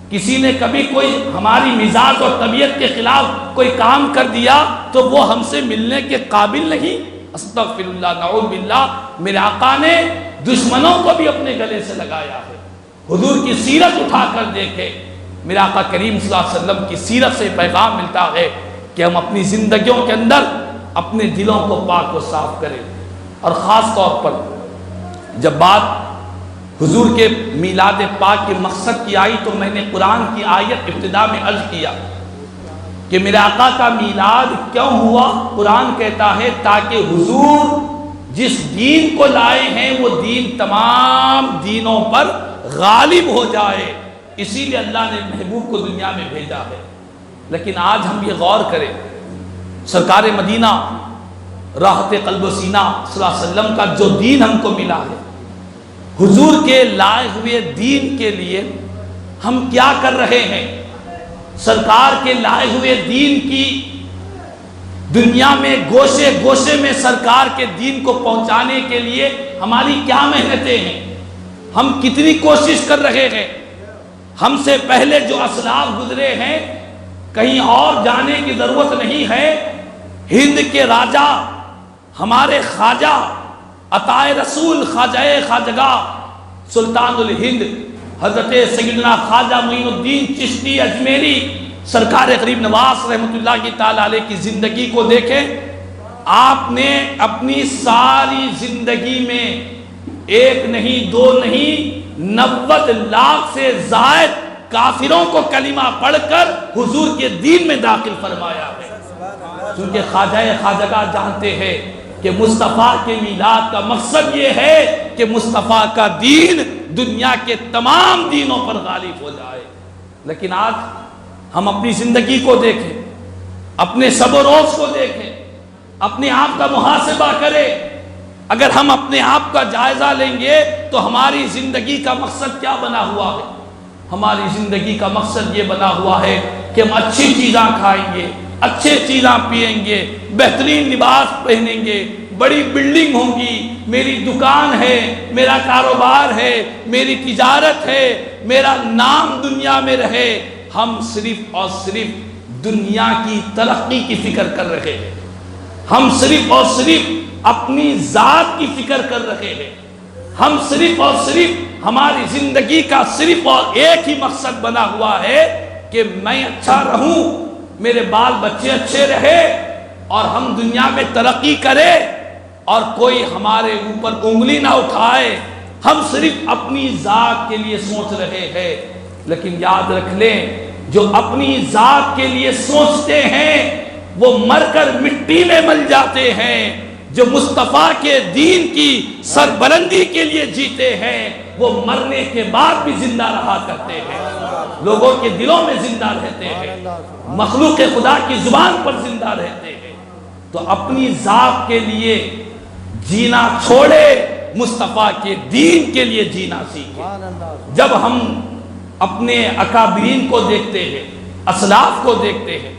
کسی نے کبھی کوئی ہماری مزاج اور طبیعت کے خلاف کوئی کام کر دیا تو وہ ہم سے ملنے کے قابل نہیں۔ استغفر اللہ، نعوذ باللہ۔ میرے آقا نے دشمنوں کو بھی اپنے گلے سے لگایا ہے۔ حضور کی سیرت اٹھا کر دیکھے، میرے آقا کریم صلی اللہ علیہ وسلم کی سیرت سے پیغام ملتا ہے کہ ہم اپنی زندگیوں کے اندر اپنے دلوں کو پاک و صاف کریں، اور خاص طور پر جب بات حضور کے میلاد پاک کے مقصد کی آئی تو میں نے قرآن کی آیت ابتدا میں عرض کیا کہ میرے آقا کا میلاد کیوں ہوا؟ قرآن کہتا ہے تاکہ حضور جس دین کو لائے ہیں وہ دین تمام دینوں پر غالب ہو جائے، اسی لیے اللہ نے محبوب کو دنیا میں بھیجا ہے۔ لیکن آج ہم یہ غور کریں، سرکار مدینہ راحت قلب و سینہ صلی اللہ علیہ وسلم کا جو دین ہم کو ملا ہے، حضور کے لائے ہوئے دین کے لیے ہم کیا کر رہے ہیں؟ سرکار کے لائے ہوئے دین کی دنیا میں گوشے گوشے میں سرکار کے دین کو پہنچانے کے لیے ہماری کیا محنتیں ہیں؟ ہم کتنی کوشش کر رہے ہیں؟ ہم سے پہلے جو اسلاف گزرے ہیں کہیں اور جانے کی ضرورت نہیں ہے۔ ہند کے راجہ ہمارے خواجہ عطائے رسول خواجہ خواجگاہ سلطان الہند حضرت سیدنا خواجہ معین الدین چشتی اجمیری سرکار غریب نواز رحمۃ اللہ کی تعالی علیہ کی زندگی کو دیکھیں۔ آپ نے اپنی ساری زندگی میں ایک نہیں دو نہیں 90 لاکھ سے زائد کافروں کو کلمہ پڑھ کر حضور کے دین میں داخل فرمایا ہے۔ چونکہ خواجہ خواجگاہ جانتے ہیں کہ مصطفیٰ کے میلاد کا مقصد یہ ہے کہ مصطفیٰ کا دین دنیا کے تمام دینوں پر غالب ہو جائے۔ لیکن آج ہم اپنی زندگی کو دیکھیں، اپنے شب و روز کو دیکھیں، اپنے آپ کا محاسبہ کریں۔ اگر ہم اپنے آپ کا جائزہ لیں گے تو ہماری زندگی کا مقصد کیا بنا ہوا ہے؟ ہماری زندگی کا مقصد یہ بنا ہوا ہے کہ ہم اچھی چیزیں کھائیں گے، اچھے چیزیں پئیں گے، بہترین لباس پہنیں گے، بڑی بلڈنگ ہوں گی، میری دکان ہے، میرا کاروبار ہے، میری تجارت ہے، میرا نام دنیا میں رہے۔ ہم صرف اور صرف دنیا کی ترقی کی فکر کر رہے ہیں، ہم صرف اور صرف اپنی ذات کی فکر کر رہے ہیں، ہم صرف اور صرف ہماری زندگی کا صرف اور ایک ہی مقصد بنا ہوا ہے کہ میں اچھا رہوں، میرے بال بچے اچھے رہے اور ہم دنیا میں ترقی کرے اور کوئی ہمارے اوپر انگلی نہ اٹھائے۔ ہم صرف اپنی ذات کے لیے سوچ رہے ہیں، لیکن یاد رکھ لیں جو اپنی ذات کے لیے سوچتے ہیں وہ مر کر مٹی میں مل جاتے ہیں، جو مصطفیٰ کے دین کی سربلندی کے لیے جیتے ہیں وہ مرنے کے بعد بھی زندہ رہا کرتے ہیں، لوگوں کے دلوں میں زندہ رہتے ہیں، مخلوق خدا کی زبان پر زندہ رہتے ہیں۔ تو اپنی ذات کے لیے جینا چھوڑے، مصطفیٰ کے دین کے لیے جینا سیکھے۔ جب ہم اپنے اکابرین کو دیکھتے ہیں، اسلاف کو دیکھتے ہیں،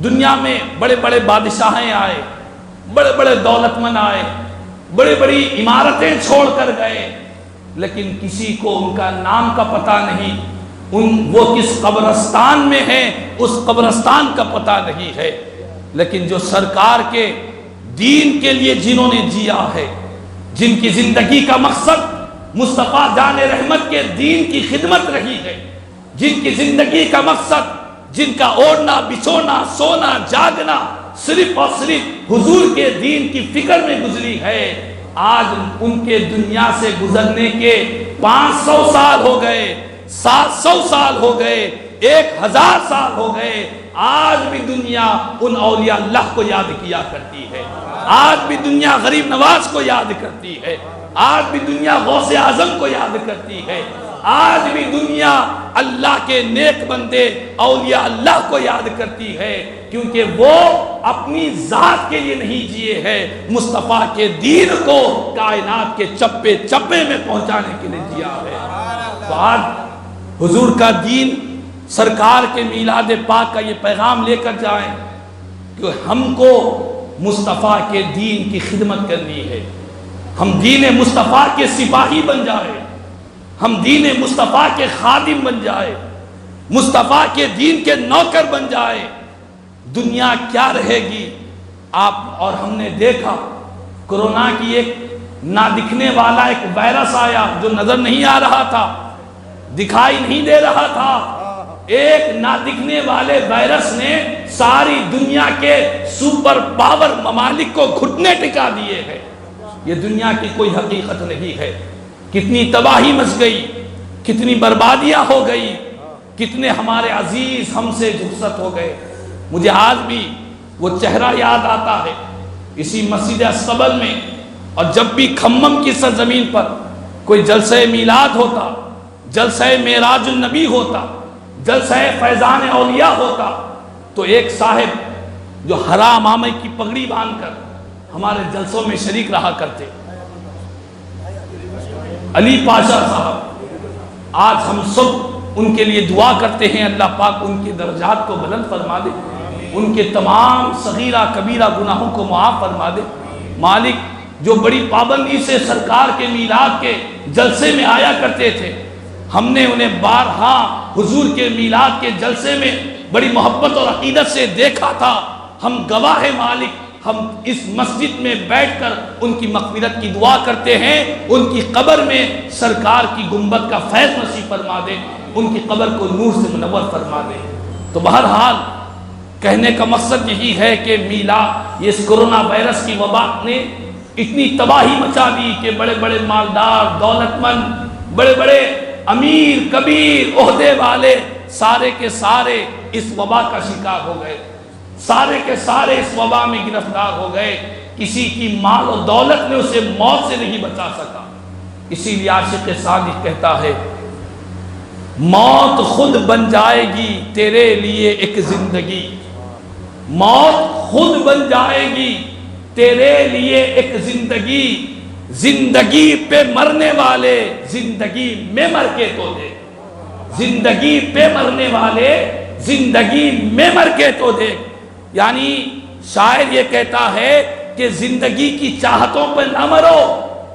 دنیا میں بڑے بڑے بادشاہیں آئے، بڑے بڑے دولت مند آئے، بڑی بڑی عمارتیں چھوڑ کر گئے، لیکن کسی کو ان کا نام کا پتہ نہیں، وہ کس قبرستان میں ہیں اس قبرستان کا پتہ نہیں ہے۔ لیکن جو سرکار کے دین کے لیے جنہوں نے جیا ہے، جن کی زندگی کا مقصد مصطفیٰ جان رحمت کے دین کی خدمت رہی ہے، جن کی زندگی کا مقصد، جن کا اوڑھنا بچھونا سونا جاگنا صرف اور صرف حضور کے دین کی فکر میں گزری ہے، آج ان کے دنیا سے گزرنے کے 500 سال ہو گئے، 700 سال ہو گئے، 1000 سال ہو گئے، آج بھی دنیا ان اولیاء اللہ کو یاد کیا کرتی ہے، آج بھی دنیا غریب نواز کو یاد کرتی ہے، آج بھی دنیا غوث اعظم کو یاد کرتی ہے، آج بھی دنیا اللہ کے نیک بندے اولیاء اللہ کو یاد کرتی ہے، کیونکہ وہ اپنی ذات کے لیے نہیں جیے ہیں، مصطفیٰ کے دین کو کائنات کے چپے چپے میں پہنچانے کے لیے جیا ہے۔ تو آج حضور کا دین، سرکار کے میلاد پاک کا یہ پیغام لے کر جائیں کہ ہم کو مصطفیٰ کے دین کی خدمت کرنی ہے، ہم دین مصطفیٰ کے سپاہی بن جائیں، ہم دین مصطفیٰ کے خادم بن جائے، مصطفیٰ کے دین کے نوکر بن جائے۔ دنیا کیا رہے گی؟ آپ اور ہم نے دیکھا کورونا کی ایک نہ دکھنے والا ایک وائرس آیا جو نظر نہیں آ رہا تھا، دکھائی نہیں دے رہا تھا، ایک نہ دکھنے والے وائرس نے ساری دنیا کے سپر پاور ممالک کو گھٹنے ٹکا دیے ہیں۔ یہ دنیا کی کوئی حقیقت نہیں ہے۔ کتنی تباہی مچ گئی، کتنی بربادیاں ہو گئی، کتنے ہمارے عزیز ہم سے رخصت ہو گئے۔ مجھے آج بھی وہ چہرہ یاد آتا ہے، اسی مسجد اسقبل میں، اور جب بھی کھمم کی سرزمین پر کوئی جلسہ میلاد ہوتا، جلسہ معراج النبی ہوتا، جلسہ فیضان اولیاء ہوتا، تو ایک صاحب جو ہرا امامہ کی پگڑی باندھ کر ہمارے جلسوں میں شریک رہا کرتے، علی پاشا صاحب، آج ہم سب ان کے لیے دعا کرتے ہیں اللہ پاک ان کے درجات کو بلند فرما دے، ان کے تمام صغیرہ کبیرہ گناہوں کو معاف فرما دے۔ مالک جو بڑی پابندی سے سرکار کے میلاد کے جلسے میں آیا کرتے تھے، ہم نے انہیں بارہا حضور کے میلاد کے جلسے میں بڑی محبت اور عقیدت سے دیکھا تھا۔ ہم گواہ ہیں مالک، ہم اس مسجد میں بیٹھ کر ان کی مغفرت کی دعا کرتے ہیں، ان کی قبر میں سرکار کی گنبد کا فیض نصیب فرما دے، ان کی قبر کو نور سے منور فرما دے۔ تو بہرحال کہنے کا مقصد یہی ہے کہ میلاد، یہ اس کرونا وائرس کی وبا نے اتنی تباہی مچا دی کہ بڑے بڑے مالدار، دولت مند، بڑے بڑے امیر کبیر عہدے والے سارے کے سارے اس وبا کا شکار ہو گئے، سارے کے سارے اس وبا میں گرفتار ہو گئے. کسی کی مال و دولت نے اسے موت سے نہیں بچا سکا. اسی لیے عاشق صادق کہتا ہے موت خود بن جائے گی تیرے لیے ایک زندگی، موت خود بن جائے گی تیرے لیے ایک زندگی. زندگی پہ مرنے والے زندگی میں مر کے تو دے، زندگی پہ مرنے والے زندگی میں مر کے تو دے. یعنی شاعر یہ کہتا ہے کہ زندگی کی چاہتوں پہ نہ مرو،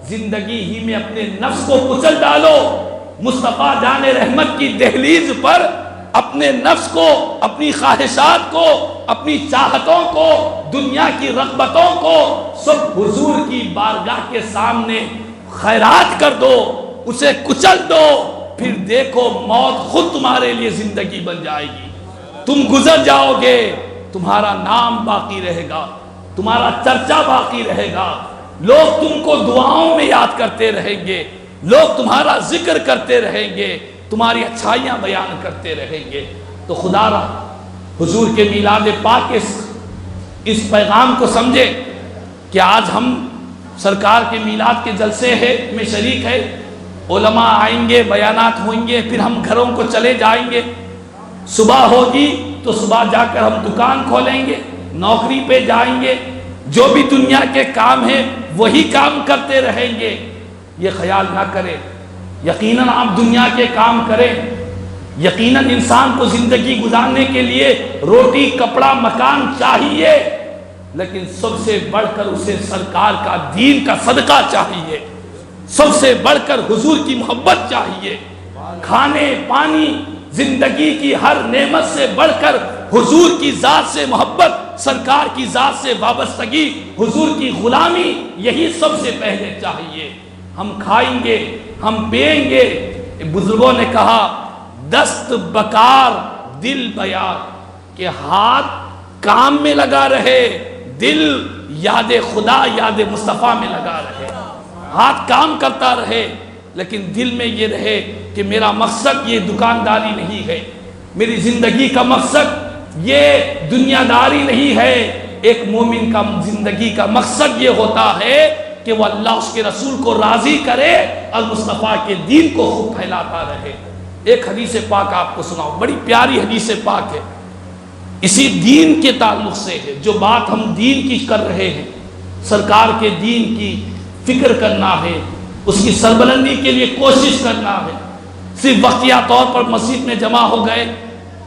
زندگی ہی میں اپنے نفس کو کچل ڈالو. مصطفیٰ جان رحمت کی دہلیز پر اپنے نفس کو، اپنی خواہشات کو، اپنی چاہتوں کو، دنیا کی رغبتوں کو سب حضور کی بارگاہ کے سامنے خیرات کر دو، اسے کچل دو. پھر دیکھو موت خود تمہارے لیے زندگی بن جائے گی. تم گزر جاؤ گے، تمہارا نام باقی رہے گا، تمہارا چرچا باقی رہے گا. لوگ تم کو دعاؤں میں یاد کرتے رہیں گے، لوگ تمہارا ذکر کرتے رہیں گے، تمہاری اچھائیاں بیان کرتے رہیں گے. تو خدا را حضور کے میلاد پاک اس پیغام کو سمجھے کہ آج ہم سرکار کے میلاد کے جلسے میں شریک ہے. علماء آئیں گے، بیانات ہوئیں گے، پھر ہم گھروں کو چلے جائیں گے. صبح ہوگی تو صبح جا کر ہم دکان کھولیں گے، نوکری پہ جائیں گے، جو بھی دنیا کے کام ہیں وہی کام کرتے رہیں گے. یہ خیال نہ کریں، یقیناً آپ دنیا کے کام کریں، یقیناً انسان کو زندگی گزارنے کے لیے روٹی کپڑا مکان چاہیے، لیکن سب سے بڑھ کر اسے سرکار کا دین کا صدقہ چاہیے، سب سے بڑھ کر حضور کی محبت چاہیے. کھانے پانی زندگی کی ہر نعمت سے بڑھ کر حضور کی ذات سے محبت، سرکار کی ذات سے وابستگی، حضور کی غلامی، یہی سب سے پہلے چاہیے. ہم کھائیں گے، ہم پئیں گے. بزرگوں نے کہا دست بکار دل بیار، کہ ہاتھ کام میں لگا رہے، دل یاد خدا یاد مصطفیٰ میں لگا رہے. ہاتھ کام کرتا رہے لیکن دل میں یہ رہے کہ میرا مقصد یہ دکانداری نہیں ہے، میری زندگی کا مقصد یہ دنیا داری نہیں ہے. ایک مومن کا زندگی کا مقصد یہ ہوتا ہے کہ وہ اللہ اس کے رسول کو راضی کرے اور مصطفیٰ کے دین کو خوب پھیلاتا رہے. ایک حدیث پاک آپ کو سناؤ، بڑی پیاری حدیث پاک ہے، اسی دین کے تعلق سے ہے. جو بات ہم دین کی کر رہے ہیں، سرکار کے دین کی فکر کرنا ہے، اس کی سربلندی کے لیے کوشش کرنا ہے. صرف وقتیہ طور پر مسجد میں جمع ہو گئے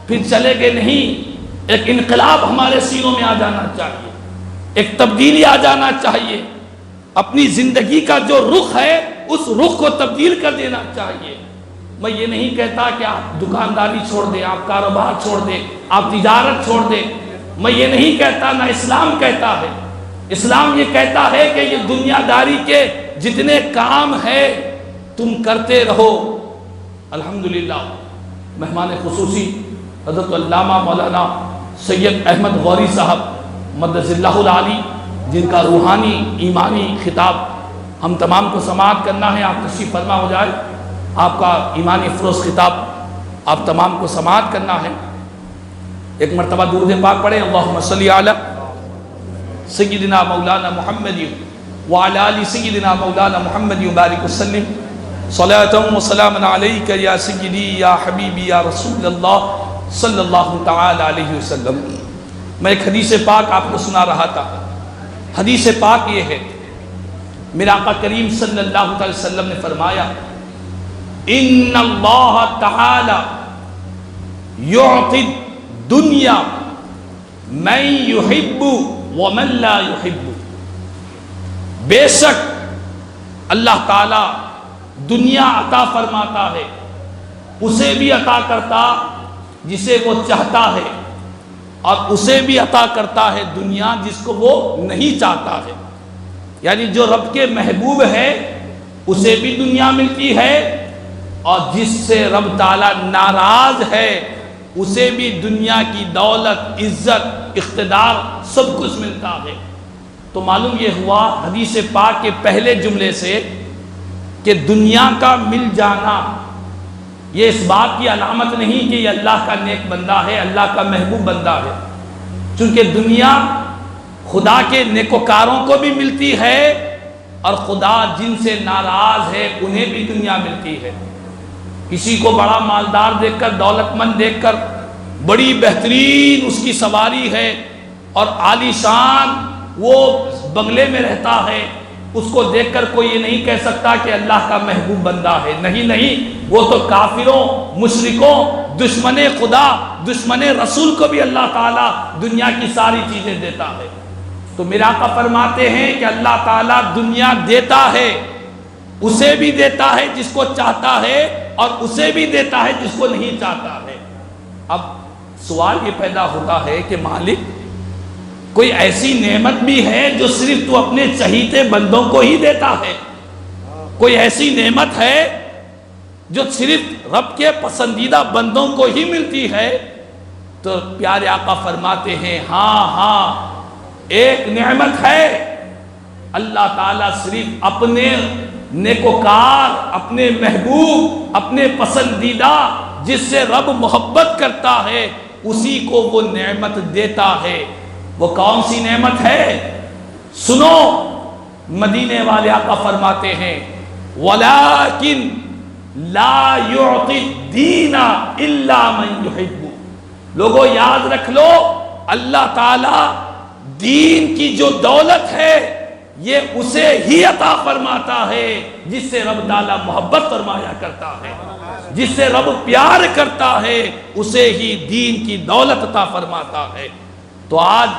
پھر چلے گئے نہیں. ایک انقلاب ہمارے سینوں میں آ جانا چاہیے، ایک تبدیلی آ جانا چاہیے. اپنی زندگی کا جو رخ ہے اس رخ کو تبدیل کر دینا چاہیے. میں یہ نہیں کہتا کہ آپ دکانداری چھوڑ دیں، آپ کاروبار چھوڑ دیں، آپ تجارت چھوڑ دیں. میں یہ نہیں کہتا، نہ اسلام کہتا ہے. اسلام یہ کہتا ہے کہ یہ دنیا داری کے جتنے کام ہیں تم کرتے رہو. الحمدللہ مہمان خصوصی حضرت علامہ مولانا سید احمد غوری صاحب مدث اللہ العالی، جن کا روحانی ایمانی خطاب ہم تمام کو سماعت کرنا ہے. آپ تشریف فرما ہو جائے. آپ کا ایمانی فروز خطاب آپ تمام کو سماعت کرنا ہے. ایک مرتبہ درود پاک پڑھیں. اللہم صلی علی سیدنا مولانا محمد وعلی آل سیدنا مولانا محمد وبارک وسلم صلاۃ و سلام علیک یا سیدی یا حبیبی یا رسول اللہ صلی اللہ تعالی علیہ وسلم. میں ایک حدیث پاک آپ کو سنا رہا تھا. حدیث پاک یہ ہے، میرا آقا کریم صلی اللہ علیہ وسلم نے فرمایا ان اللہ تعالی یعطی الدنیا من یحب ومن لا یحب. بے شک اللہ تعالی دنیا عطا فرماتا ہے، اسے بھی عطا کرتا جسے وہ چاہتا ہے، اور اسے بھی عطا کرتا ہے دنیا جس کو وہ نہیں چاہتا ہے. یعنی جو رب کے محبوب ہے اسے بھی دنیا ملتی ہے، اور جس سے رب تعالیٰ ناراض ہے اسے بھی دنیا کی دولت، عزت، اقتدار سب کچھ ملتا ہے. تو معلوم یہ ہوا حدیث پاک کے پہلے جملے سے کہ دنیا کا مل جانا یہ اس بات کی علامت نہیں کہ یہ اللہ کا نیک بندہ ہے، اللہ کا محبوب بندہ ہے، چونکہ دنیا خدا کے نیکوکاروں کو بھی ملتی ہے اور خدا جن سے ناراض ہے انہیں بھی دنیا ملتی ہے۔ کسی کو بڑا مالدار دیکھ کر، دولت مند دیکھ کر، بڑی بہترین اس کی سواری ہے اور عالی شان وہ بنگلے میں رہتا ہے، اس کو دیکھ کر کوئی یہ نہیں کہہ سکتا کہ اللہ کا محبوب بندہ ہے۔ نہیں، وہ تو کافروں، مشرکوں، دشمن خدا، دشمن رسول کو بھی اللہ تعالیٰ دنیا کی ساری چیزیں دیتا ہے۔ تو میرے آقا فرماتے ہیں کہ اللہ تعالیٰ دنیا دیتا ہے، اسے بھی دیتا ہے جس کو چاہتا ہے اور اسے بھی دیتا ہے جس کو نہیں چاہتا ہے۔ اب سوال یہ پیدا ہوتا ہے کہ مالک کوئی ایسی نعمت بھی ہے جو صرف تو اپنے چہیتے بندوں کو ہی دیتا ہے؟ کوئی ایسی نعمت ہے جو صرف رب کے پسندیدہ بندوں کو ہی ملتی ہے؟ تو پیارے آقا فرماتے ہیں ہاں ایک نعمت ہے، اللہ تعالیٰ صرف اپنے نیکوکار، اپنے محبوب، اپنے پسندیدہ جس سے رب محبت کرتا ہے اسی کو وہ نعمت دیتا ہے۔ وہ کون سی نعمت ہے؟ سنو، مدینے والے آقا فرماتے ہیں وَلَٰكِن لَا يُعْطِي الدِّينَ إِلَّا مَن يُحِبُّ۔ لوگوں یاد رکھ لو، اللہ تعالیٰ دین کی جو دولت ہے یہ اسے ہی عطا فرماتا ہے جس سے رب تعالیٰ محبت فرمایا کرتا ہے، جس سے رب پیار کرتا ہے اسے ہی دین کی دولت عطا فرماتا ہے۔ تو آج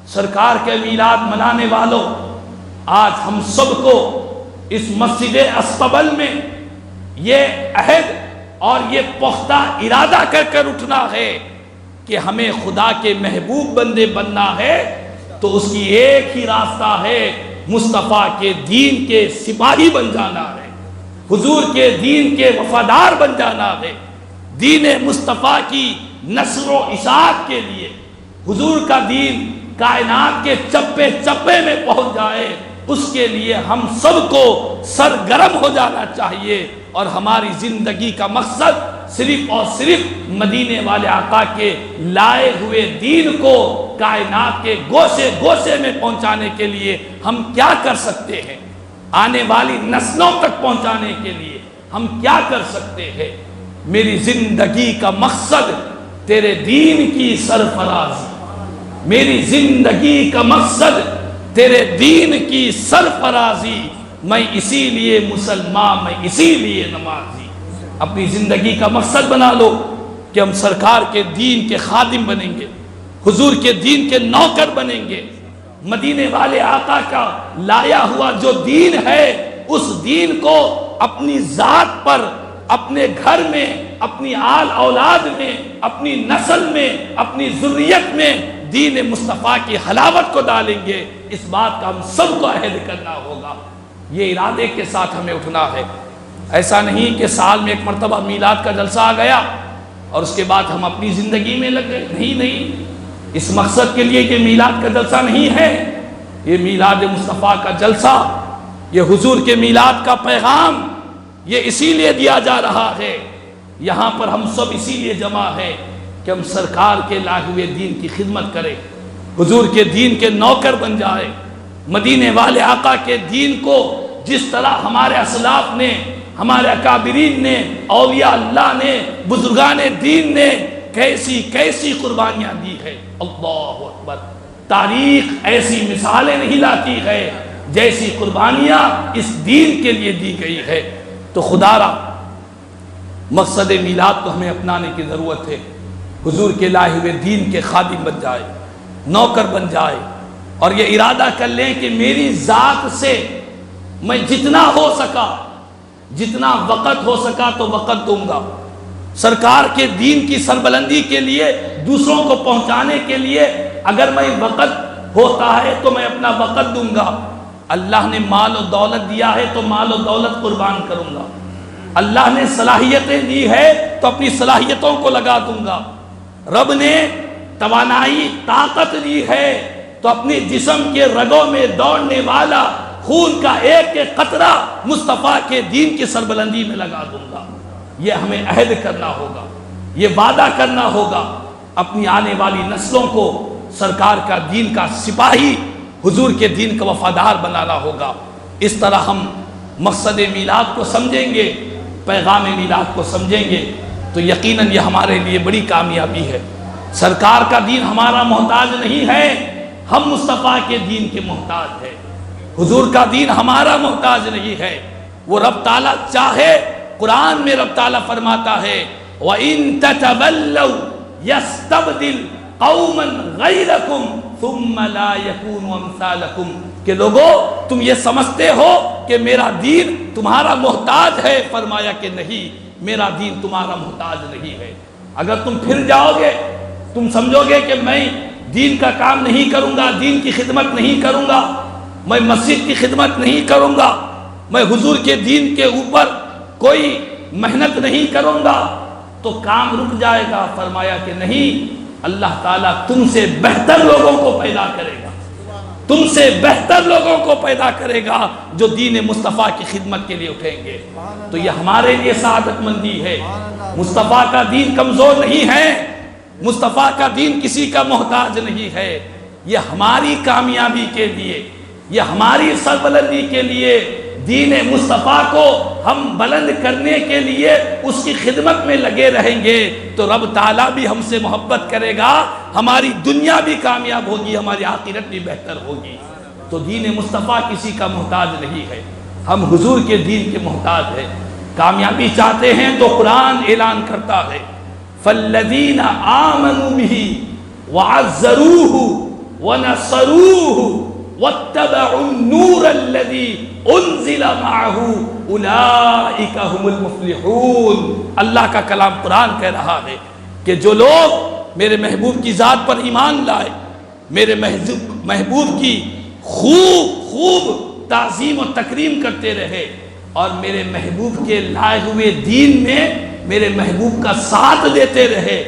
سرکار کے میلاد منانے والوں، آج ہم سب کو اس مسجد اسطبل میں یہ عہد اور یہ پختہ ارادہ کر اٹھنا ہے کہ ہمیں خدا کے محبوب بندے بننا ہے، تو اس کی ایک ہی راستہ ہے، مصطفیٰ کے دین کے سپاہی بن جانا ہے، حضور کے دین کے وفادار بن جانا ہے، دین مصطفیٰ کی نشر و اشاعت کے لیے حضور کا دین کائنات کے چپے چپے میں پہنچ جائے، اس کے لیے ہم سب کو سرگرم ہو جانا چاہیے، اور ہماری زندگی کا مقصد صرف اور صرف مدینے والے آقا کے لائے ہوئے دین کو کائنات کے گوشے گوشے میں پہنچانے کے لیے ہم کیا کر سکتے ہیں، آنے والی نسلوں تک پہنچانے کے لیے ہم کیا کر سکتے ہیں۔ میری زندگی کا مقصد تیرے دین کی سرفرازی، میری زندگی کا مقصد تیرے دین کی سرفرازی، میں اسی لیے مسلمان، میں اسی لیے نمازی۔ اپنی زندگی کا مقصد بنا لو کہ ہم سرکار کے دین کے خادم بنیں گے، حضور کے دین کے نوکر بنیں گے، مدینے والے آقا کا لایا ہوا جو دین ہے اس دین کو اپنی ذات پر، اپنے گھر میں، اپنی آل اولاد میں، اپنی نسل میں، اپنی ذریت میں دین مصطفیٰ کی حلاوت کو ڈالیں گے۔ اس بات کا ہم سب کو عہد کرنا ہوگا، یہ ارادے کے ساتھ ہمیں اٹھنا ہے۔ ایسا نہیں کہ سال میں ایک مرتبہ میلاد کا جلسہ آ گیا اور اس کے بعد ہم اپنی زندگی میں لگ گئے، نہیں، اس مقصد کے لیے کہ میلاد کا جلسہ نہیں ہے، یہ میلاد مصطفیٰ کا جلسہ، یہ حضور کے میلاد کا پیغام، یہ اسی لیے دیا جا رہا ہے۔ یہاں پر ہم سب اسی لیے جمع ہیں کہ ہم سرکار کے لائے ہوئے دین کی خدمت کریں، حضور کے دین کے نوکر بن جائیں، مدینے والے آقا کے دین کو جس طرح ہمارے اسلاف نے، ہمارے اکابرین نے، اولیاء اللہ نے، بزرگان دین نے کیسی کیسی قربانیاں دی ہے، اللہ اکبر۔ تاریخ ایسی مثالیں نہیں لاتی ہے جیسی قربانیاں اس دین کے لیے دی گئی ہے۔ تو خدا را مقصد میلاد کو ہمیں اپنانے کی ضرورت ہے، حضور کے لائے ہوئے دین کے خادم بن جائے، نوکر بن جائے، اور یہ ارادہ کر لیں کہ میری ذات سے میں جتنا ہو سکا، جتنا وقت ہو سکا تو وقت دوں گا، سرکار کے دین کی سربلندی کے لیے، دوسروں کو پہنچانے کے لیے اگر میں وقت ہوتا ہے تو میں اپنا وقت دوں گا۔ اللہ نے مال و دولت دیا ہے تو مال و دولت قربان کروں گا، اللہ نے صلاحیتیں دی ہے تو اپنی صلاحیتوں کو لگا دوں گا، رب نے توانائی طاقت دی ہے تو تو اپنی جسم کے رگوں میں دوڑنے والا خون کا ایک ایک قطرہ مصطفیٰ کے دین کی سربلندی میں لگا دوں گا۔ یہ ہمیں عہد کرنا ہوگا، یہ وعدہ کرنا ہوگا، اپنی آنے والی نسلوں کو سرکار کا دین کا سپاہی، حضور کے دین کا وفادار بنانا ہوگا۔ اس طرح ہم مقصد میلاد کو سمجھیں گے، پیغام میلاد کو سمجھیں گے تو یقیناً یہ ہمارے لیے بڑی کامیابی ہے۔ سرکار کا دین ہمارا محتاج نہیں ہے، ہم مصطفیٰ کے دین کے محتاج ہیں۔ حضور کا دین ہمارا محتاج نہیں ہے، وہ رب تعالیٰ چاہے، قرآن میں رب تعالیٰ فرماتا ہے وَإِن تَتَوَلَّوْا يَسْتَبْدِلْ قَوْمًا غَيْرَكُمْ ثُمَّ لَا يَكُونُوا أَمْثَالَكُمْ کہ لوگو تم یہ سمجھتے ہو کہ میرا دین تمہارا محتاج ہے، فرمایا کہ نہیں، میرا دین تمہارا محتاج نہیں ہے۔ اگر تم پھر جاؤ گے، تم سمجھو گے کہ میں دین کا کام نہیں کروں گا، دین کی خدمت نہیں کروں گا، میں مسجد کی خدمت نہیں کروں گا، میں حضور کے دین کے اوپر کوئی محنت نہیں کروں گا، تو کام رک جائے گا۔ فرمایا کہ نہیں، اللہ تعالیٰ تم سے بہتر لوگوں کو پیدا کرے گا، تم سے بہتر لوگوں کو پیدا کرے گا جو دین مصطفیٰ کی خدمت کے لیے اٹھیں گے۔ تو یہ ہمارے لیے سعادت مندی ہے۔ مصطفیٰ کا دین کمزور نہیں ہے، مصطفیٰ کا دین کسی کا محتاج نہیں ہے۔ یہ ہماری کامیابی کے لیے، یہ ہماری سربلندی کے لیے، دین مصطفیٰ کو ہم بلند کرنے کے لیے اس کی خدمت میں لگے رہیں گے تو رب تعالیٰ بھی ہم سے محبت کرے گا، ہماری دنیا بھی کامیاب ہوگی، ہماری آخرت بھی بہتر ہوگی۔ تو دین مصطفیٰ کسی کا محتاج نہیں ہے، ہم حضور کے دین کے محتاج ہیں۔ کامیابی چاہتے ہیں تو قرآن اعلان کرتا ہے فَالَّذِينَ آمَنُوا بِهِ وَعَزَّرُوهُ وَنَصَرُوهُ وَاتَّبَعُوا النُّورَ الَّذِي أُنزِلَ مَعَهُ أُولَئِكَ هُمُ الْمُفْلِحُونَ۔ اللہ کا کلام قرآن کہہ رہا ہے کہ جو لوگ میرے محبوب کی ذات پر ایمان لائے، میرے محبوب کی خوب تعظیم و تکریم کرتے رہے اور میرے محبوب کے لائے ہوئے دین میں میرے محبوب کا ساتھ دیتے رہے،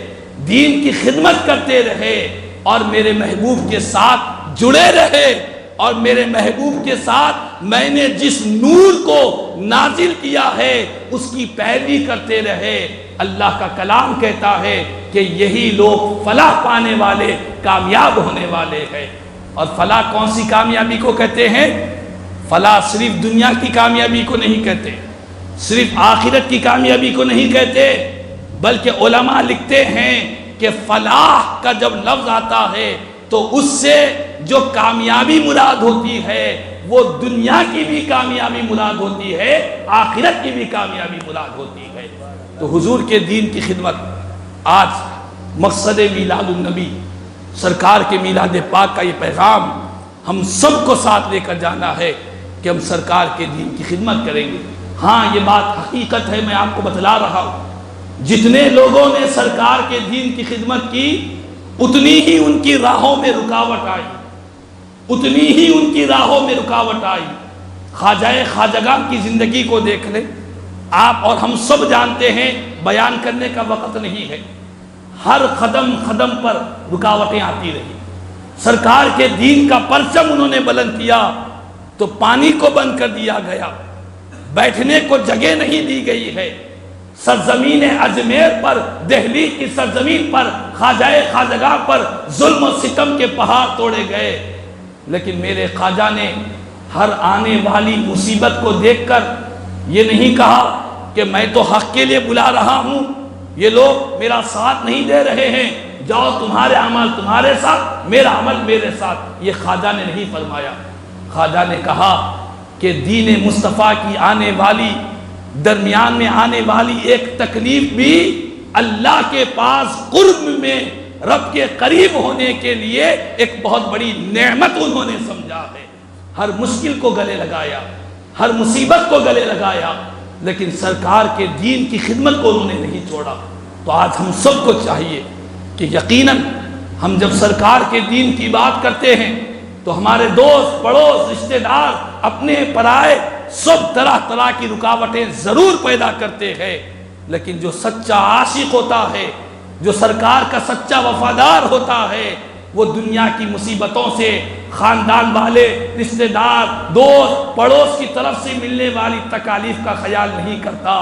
دین کی خدمت کرتے رہے اور میرے محبوب کے ساتھ جڑے رہے، اور میرے محبوب کے ساتھ میں نے جس نور کو نازل کیا ہے اس کی پیروی کرتے رہے، اللہ کا کلام کہتا ہے کہ یہی لوگ فلاح پانے والے، کامیاب ہونے والے ہیں۔ اور فلاح کون سی کامیابی کو کہتے ہیں؟ فلاح صرف دنیا کی کامیابی کو نہیں کہتے، صرف آخرت کی کامیابی کو نہیں کہتے، بلکہ علماء لکھتے ہیں کہ فلاح کا جب لفظ آتا ہے تو اس سے جو کامیابی مراد ہوتی ہے وہ دنیا کی بھی کامیابی مراد ہوتی ہے، آخرت کی بھی کامیابی مراد ہوتی ہے۔ تو حضور کے دین کی خدمت، آج مقصد میلاد النبی، سرکار کے میلاد پاک کا یہ پیغام ہم سب کو ساتھ لے کر جانا ہے کہ ہم سرکار کے دین کی خدمت کریں گے۔ ہاں یہ بات حقیقت ہے، میں آپ کو بتلا رہا ہوں، جتنے لوگوں نے سرکار کے دین کی خدمت کی اتنی ہی ان کی راہوں میں رکاوٹ آئی، اتنی ہی ان کی راہوں میں رکاوٹ آئی۔ خواجہ خواجگان کی زندگی کو دیکھ لیں آپ، اور ہم سب جانتے ہیں، بیان کرنے کا وقت نہیں ہے، ہر قدم قدم پر رکاوٹیں آتی رہی۔ سرکار کے دین کا پرچم انہوں نے بلند کیا تو پانی کو بند کر دیا گیا، بیٹھنے کو جگہ نہیں دی گئی ہے۔ سرزمین اجمیر پر، دہلی کی سرزمین پر، خواجہ خواجگاہ پر ظلم و ستم کے پہاڑ توڑے گئے، لیکن میرے خواجہ نے ہر آنے والی مصیبت کو دیکھ کر یہ نہیں کہا کہ میں تو حق کے لیے بلا رہا ہوں، یہ لوگ میرا ساتھ نہیں دے رہے ہیں، جاؤ تمہارے عمل تمہارے ساتھ، میرا عمل میرے ساتھ، یہ خواجہ نے نہیں فرمایا۔ خواجہ نے کہا کہ دین مصطفیٰ کی آنے والی، درمیان میں آنے والی ایک تکلیف بھی اللہ کے پاس قرب میں رب کے قریب ہونے کے لیے ایک بہت بڑی نعمت انہوں نے سمجھا ہے۔ ہر مشکل کو گلے لگایا، ہر مصیبت کو گلے لگایا، لیکن سرکار کے دین کی خدمت کو انہوں نے نہیں چھوڑا۔ تو آج ہم سب کو چاہیے کہ یقیناً ہم جب سرکار کے دین کی بات کرتے ہیں تو ہمارے دوست، پڑوس، رشتہ دار، اپنے پرائے، سب طرح طرح کی رکاوٹیں ضرور پیدا کرتے ہیں، لیکن جو سچا عاشق ہوتا ہے، جو سرکار کا سچا وفادار ہوتا ہے، وہ دنیا کی مصیبتوں سے خاندان والے، رشتہ دار، دوست، پڑوس کی طرف سے ملنے والی تکالیف کا خیال نہیں کرتا۔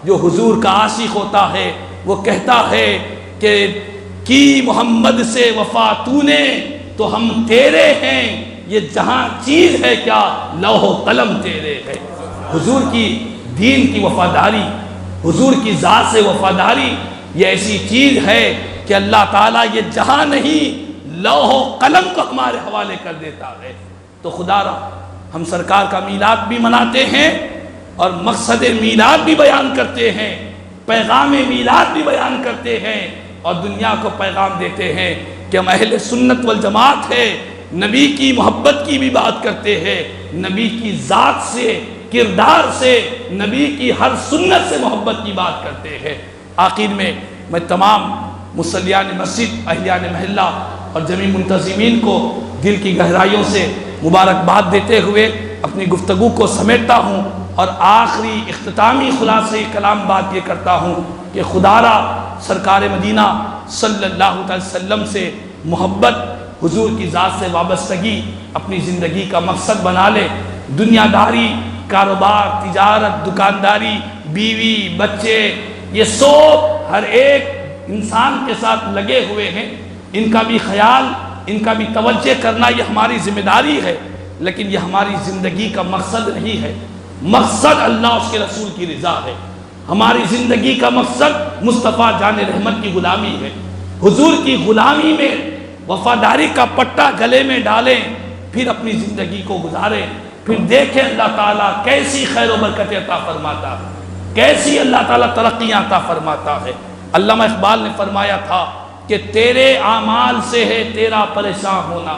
جو حضور کا عاشق ہوتا ہے وہ کہتا ہے کہ کی محمد سے وفا تو نے تو ہم تیرے ہیں، یہ جہاں چیز ہے کیا لوح و قلم تیرے ہے۔ حضور کی دین کی وفاداری، حضور کی ذات سے وفاداری یہ ایسی چیز ہے کہ اللہ تعالیٰ یہ جہاں نہیں لوح و قلم کو ہمارے حوالے کر دیتا ہے۔ تو خدا را ہم سرکار کا میلاد بھی مناتے ہیں اور مقصد میلاد بھی بیان کرتے ہیں، پیغام میلاد بھی بیان کرتے ہیں اور دنیا کو پیغام دیتے ہیں کہ ہم اہل سنت والجماعت ہے، نبی کی محبت کی بھی بات کرتے ہیں، نبی کی ذات سے، کردار سے، نبی کی ہر سنت سے محبت کی بات کرتے ہیں۔ آخر میں تمام مصلیان مسجد، اہلیان محلہ اور جمیع منتظمین کو دل کی گہرائیوں سے مبارکباد دیتے ہوئے اپنی گفتگو کو سمیٹتا ہوں اور آخری اختتامی خلاصے کلام بات یہ کرتا ہوں کہ خدا را سرکار مدینہ صلی اللہ علیہ وسلم سے محبت، حضور کی ذات سے وابستگی اپنی زندگی کا مقصد بنا لے۔ دنیا داری، کاروبار، تجارت، دکانداری، بیوی، بچے، یہ سب ہر ایک انسان کے ساتھ لگے ہوئے ہیں، ان کا بھی خیال، ان کا بھی توجہ کرنا یہ ہماری ذمہ داری ہے، لیکن یہ ہماری زندگی کا مقصد نہیں ہے۔ مقصد اللہ اس کے رسول کی رضا ہے۔ ہماری زندگی کا مقصد مصطفیٰ جان رحمت کی غلامی ہے۔ حضور کی غلامی میں وفاداری کا پٹا گلے میں ڈالیں، پھر اپنی زندگی کو گزاریں، پھر دیکھیں اللہ تعالیٰ کیسی خیر و برکت عطا فرماتا ہے، کیسی اللہ تعالیٰ ترقیاں عطا فرماتا ہے۔ علامہ اقبال نے فرمایا تھا کہ تیرے اعمال سے ہے تیرا پریشان ہونا،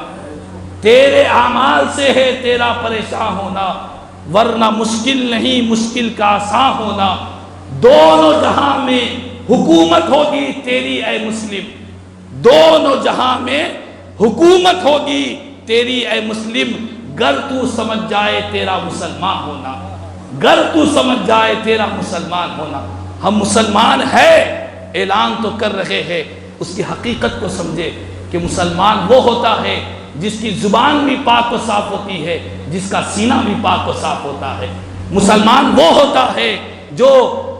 تیرے اعمال سے ہے تیرا پریشان ہونا، ورنہ مشکل نہیں مشکل کا آسان ہونا۔ دونوں جہاں میں حکومت ہوگی تیری اے مسلم، دونوں جہاں میں حکومت ہوگی تیری اے مسلم، گر تو سمجھ جائے تیرا مسلمان ہونا، گر تو سمجھ جائے تیرا مسلمان ہونا۔ ہم مسلمان ہیں، اعلان تو کر رہے ہیں، اس کی حقیقت کو سمجھے کہ مسلمان وہ ہوتا ہے جس کی زبان بھی پاک و صاف ہوتی ہے، جس کا سینہ بھی پاک و صاف ہوتا ہے۔ مسلمان وہ ہوتا ہے جو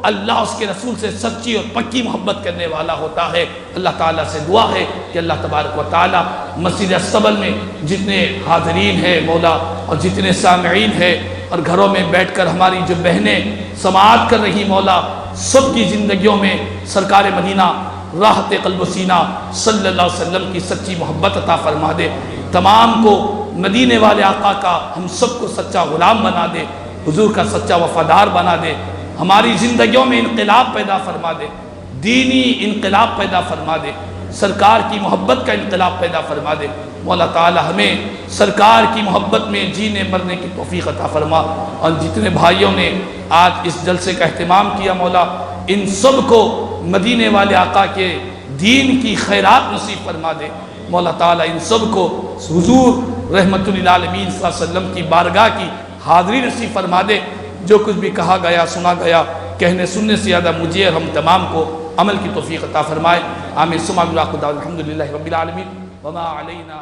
اللہ اس کے رسول سے سچی اور پکی محبت کرنے والا ہوتا ہے۔ اللہ تعالیٰ سے دعا ہے کہ اللہ تبارک و تعالیٰ مسجد استبل میں جتنے حاضرین ہیں مولا اور جتنے سامعین ہیں اور گھروں میں بیٹھ کر ہماری جو بہنیں سماعت کر رہی مولا، سب کی زندگیوں میں سرکار مدینہ راحت قلب و سینہ صلی اللہ علیہ وسلم کی سچی محبت عطا فرما دے، تمام کو مدینے والے آقا کا ہم سب کو سچا غلام بنا دے، حضور کا سچا وفادار بنا دے، ہماری زندگیوں میں انقلاب پیدا فرما دے، دینی انقلاب پیدا فرما دے، سرکار کی محبت کا انقلاب پیدا فرما دے۔ مولا تعالی ہمیں سرکار کی محبت میں جینے مرنے کی توفیق عطا فرما، اور جتنے بھائیوں نے آج اس جلسے کا اہتمام کیا مولا، ان سب کو مدینے والے آقا کے دین کی خیرات نصیب فرما دے۔ مولا تعالی ان سب کو حضور رحمت للعالمین صلی اللہ علیہ وسلم کی بارگاہ کی حاضری نصیب فرما دے۔ جو کچھ بھی کہا گیا سنا گیا، کہنے سننے سے زیادہ مجھے اور ہم تمام کو عمل کی توفیق عطا فرمائے۔ آمین ثم آمین۔ الحمدللہ رب العالمین وما علینا